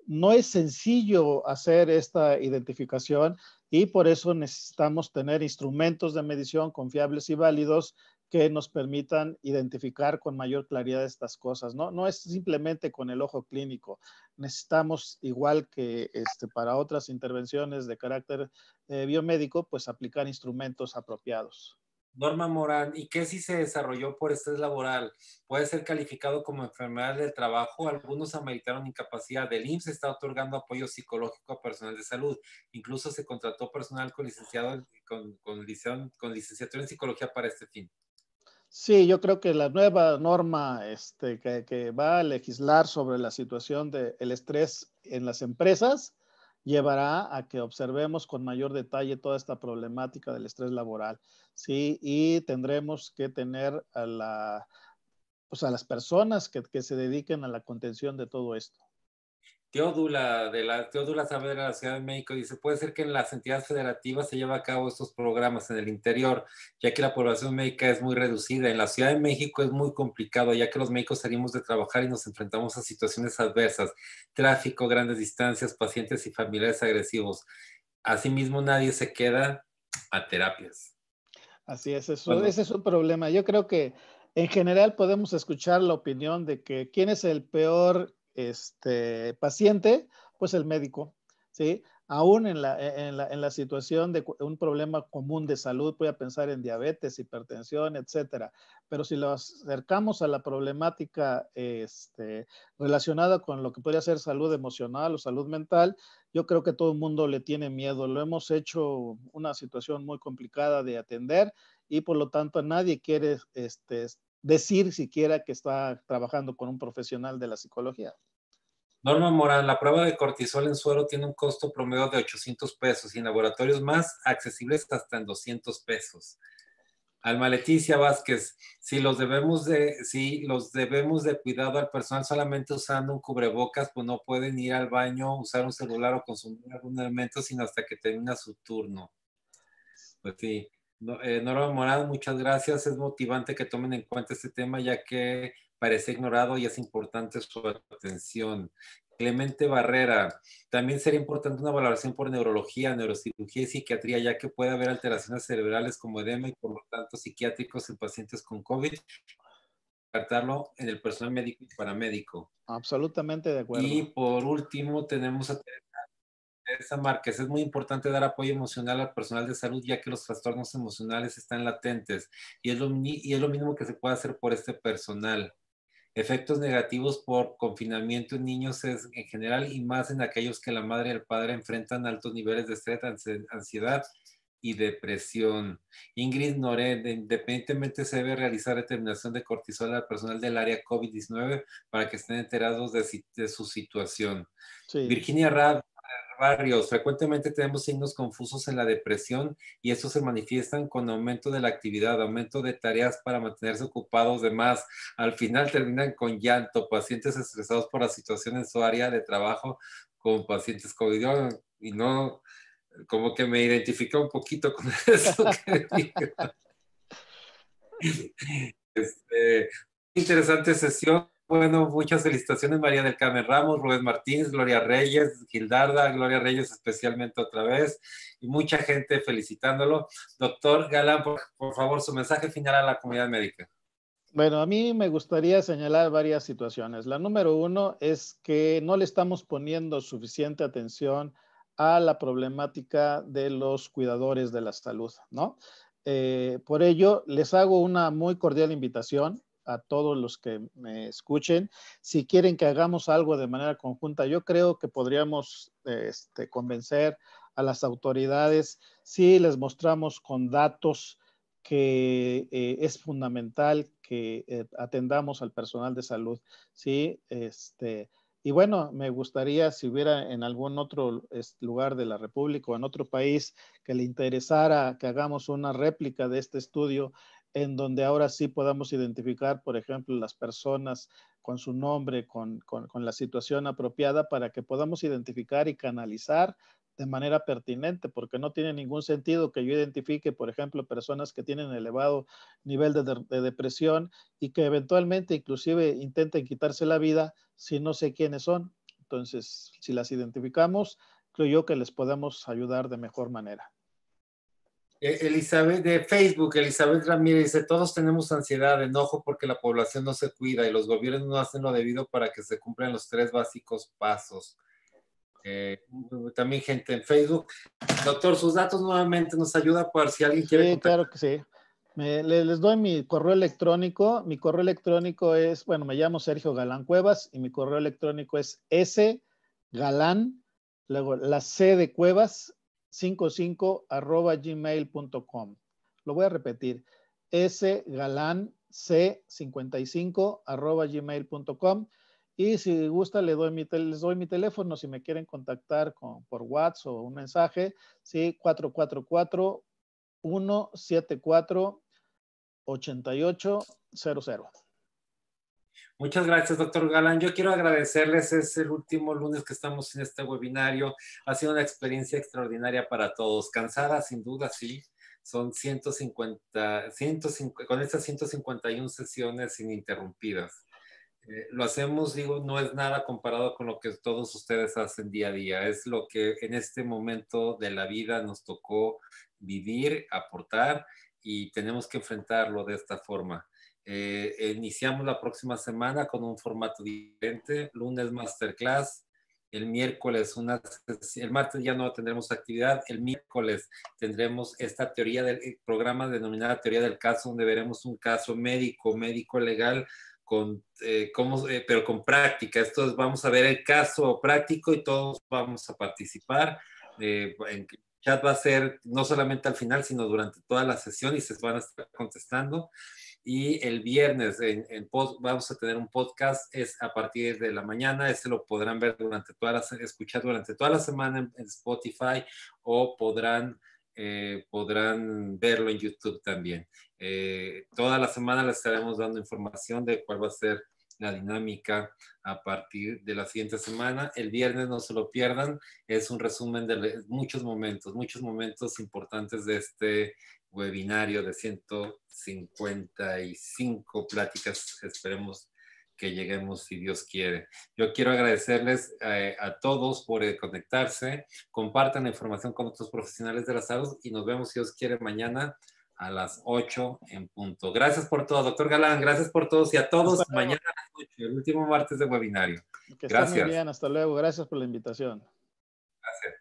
no es sencillo hacer esta identificación y por eso necesitamos tener instrumentos de medición confiables y válidos que nos permitan identificar con mayor claridad estas cosas, ¿no? No es simplemente con el ojo clínico. Necesitamos, igual que para otras intervenciones de carácter biomédico, pues aplicar instrumentos apropiados. Norma Morán, ¿y qué si se desarrolló por estrés laboral? ¿Puede ser calificado como enfermedad del trabajo? Algunos ameritaron incapacidad. El IMSS está otorgando apoyo psicológico a personal de salud. Incluso se contrató personal con licenciatura en psicología para este fin. Sí, yo creo que la nueva norma que va a legislar sobre la situación del estrés en las empresas llevará a que observemos con mayor detalle toda esta problemática del estrés laboral, ¿sí? Y tendremos que tener pues a las personas que se dediquen a la contención de todo esto. Teódula Saavedra de la Ciudad de México dice, puede ser que en las entidades federativas se lleve a cabo estos programas en el interior, ya que la población médica es muy reducida. En la Ciudad de México es muy complicado, ya que los médicos salimos de trabajar y nos enfrentamos a situaciones adversas, tráfico, grandes distancias, pacientes y familiares agresivos. Asimismo, nadie se queda a terapias. Así es, Bueno, ese es un problema. Yo creo que en general podemos escuchar la opinión de que quién es el peor paciente, pues el médico, ¿sí? Aún en la situación de un problema común de salud, voy a pensar en diabetes, hipertensión, etcétera. Pero si lo acercamos a la problemática relacionada con lo que podría ser salud emocional o salud mental, yo creo que todo el mundo le tiene miedo. Lo hemos hecho una situación muy complicada de atender y por lo tanto nadie quiere decir siquiera que está trabajando con un profesional de la psicología. Norma Morán, la prueba de cortisol en suero tiene un costo promedio de 800 pesos y en laboratorios más accesibles hasta en 200 pesos. Alma Leticia Vázquez, si los debemos de cuidado al personal solamente usando un cubrebocas, pues no pueden ir al baño, usar un celular o consumir algún alimento sino hasta que termina su turno. Pues sí. Norma Morán, muchas gracias. Es motivante que tomen en cuenta este tema ya que parece ignorado y es importante su atención. Clemente Barrera, también sería importante una valoración por neurología, neurocirugía y psiquiatría, ya que puede haber alteraciones cerebrales como edema y por lo tanto psiquiátricos en pacientes con COVID, tratarlo en el personal médico y paramédico. Absolutamente de Y acuerdo. por último tenemos a Teresa Márquez, es muy importante dar apoyo emocional al personal de salud, ya que los trastornos emocionales están latentes y es lo mínimo que se puede hacer por este personal. Efectos negativos por confinamiento en niños es, en general y más en aquellos que la madre y el padre enfrentan altos niveles de estrés, ansiedad y depresión. Ingrid Norén, independientemente se debe realizar determinación de cortisol al personal del área COVID-19 para que estén enterados de su situación. Sí. Virginia Barrios, frecuentemente tenemos signos confusos en la depresión y estos se manifiestan con aumento de la actividad, aumento de tareas para mantenerse ocupados de más. Al final terminan con llanto, pacientes estresados por la situación en su área de trabajo con pacientes COVID. Y no, como que me identifica un poquito con eso que digo. Interesante sesión. Bueno, muchas felicitaciones, María del Carmen Ramos, Rubén Martínez, Gloria Reyes, Gildarda, Gloria Reyes especialmente otra vez, y mucha gente felicitándolo. Doctor Galán, por favor, su mensaje final a la comunidad médica. Bueno, a mí me gustaría señalar varias situaciones. La número uno es que no le estamos poniendo suficiente atención a la problemática de los cuidadores de la salud, ¿no? Por ello, les hago una muy cordial invitación a todos los que me escuchen. Si quieren que hagamos algo de manera conjunta, yo creo que podríamos convencer a las autoridades si les mostramos con datos que es fundamental que atendamos al personal de salud, ¿sí? Y bueno, me gustaría si hubiera en algún otro lugar de la República o en otro país que le interesara que hagamos una réplica de este estudio en donde ahora sí podamos identificar, por ejemplo, las personas con su nombre, con la situación apropiada para que podamos identificar y canalizar de manera pertinente, porque no tiene ningún sentido que yo identifique, por ejemplo, personas que tienen elevado nivel de depresión y que eventualmente inclusive intenten quitarse la vida si no sé quiénes son. Entonces, si las identificamos, creo yo que les podemos ayudar de mejor manera. Elizabeth de Facebook, Elizabeth Ramírez dice, todos tenemos ansiedad, enojo porque la población no se cuida y los gobiernos no hacen lo debido para que se cumplan los 3 básicos pasos. También gente en Facebook. Doctor, sus datos nuevamente nos ayuda por si alguien quiere Sí, contactar. claro que sí. Les doy mi correo electrónico. Mi correo electrónico es, bueno, me llamo Sergio Galán Cuevas y mi correo electrónico es sgalán, luego la C de Cuevas, 55@gmail.com. Lo voy a repetir, sgalán c55@gmail.com. Y si gusta, les doy mi teléfono si me quieren contactar por WhatsApp o un mensaje, sí, 444-174-8800. Muchas gracias, doctor Galán. Yo quiero agradecerles, es el último lunes que estamos en este webinario. Ha sido una experiencia extraordinaria para todos. Cansada, sin duda, sí. Son 150, con estas 151 sesiones ininterrumpidas. Lo hacemos, digo, no es nada comparado con lo que todos ustedes hacen día a día. Es lo que en este momento de la vida nos tocó vivir, aportar y tenemos que enfrentarlo de esta forma. Iniciamos la próxima semana con un formato diferente, lunes masterclass, el miércoles el martes ya no tendremos actividad, el miércoles tendremos esta teoría del programa denominada teoría del caso, donde veremos un caso médico legal pero con práctica. Esto es, vamos a ver el caso práctico y todos vamos a participar. En chat va a ser no solamente al final, sino durante toda la sesión y se van a estar contestando. Y el viernes vamos a tener un podcast, es a partir de la mañana, ese lo podrán ver escuchar durante toda la semana en Spotify o podrán verlo en YouTube también. Toda la semana les estaremos dando información de cuál va a ser la dinámica a partir de la siguiente semana. El viernes no se lo pierdan, es un resumen de muchos momentos importantes de este webinario de 155 pláticas. Esperemos que lleguemos si Dios quiere. Yo quiero agradecerles a todos por conectarse. Compartan la información con otros profesionales de la salud y nos vemos si Dios quiere mañana a las 8 en punto. Gracias por todo, doctor Galán. Gracias por todos y a todos. Mañana a las 8, el último martes de webinario. Que esté muy Gracias. bien. Hasta luego. Gracias por la invitación. Gracias.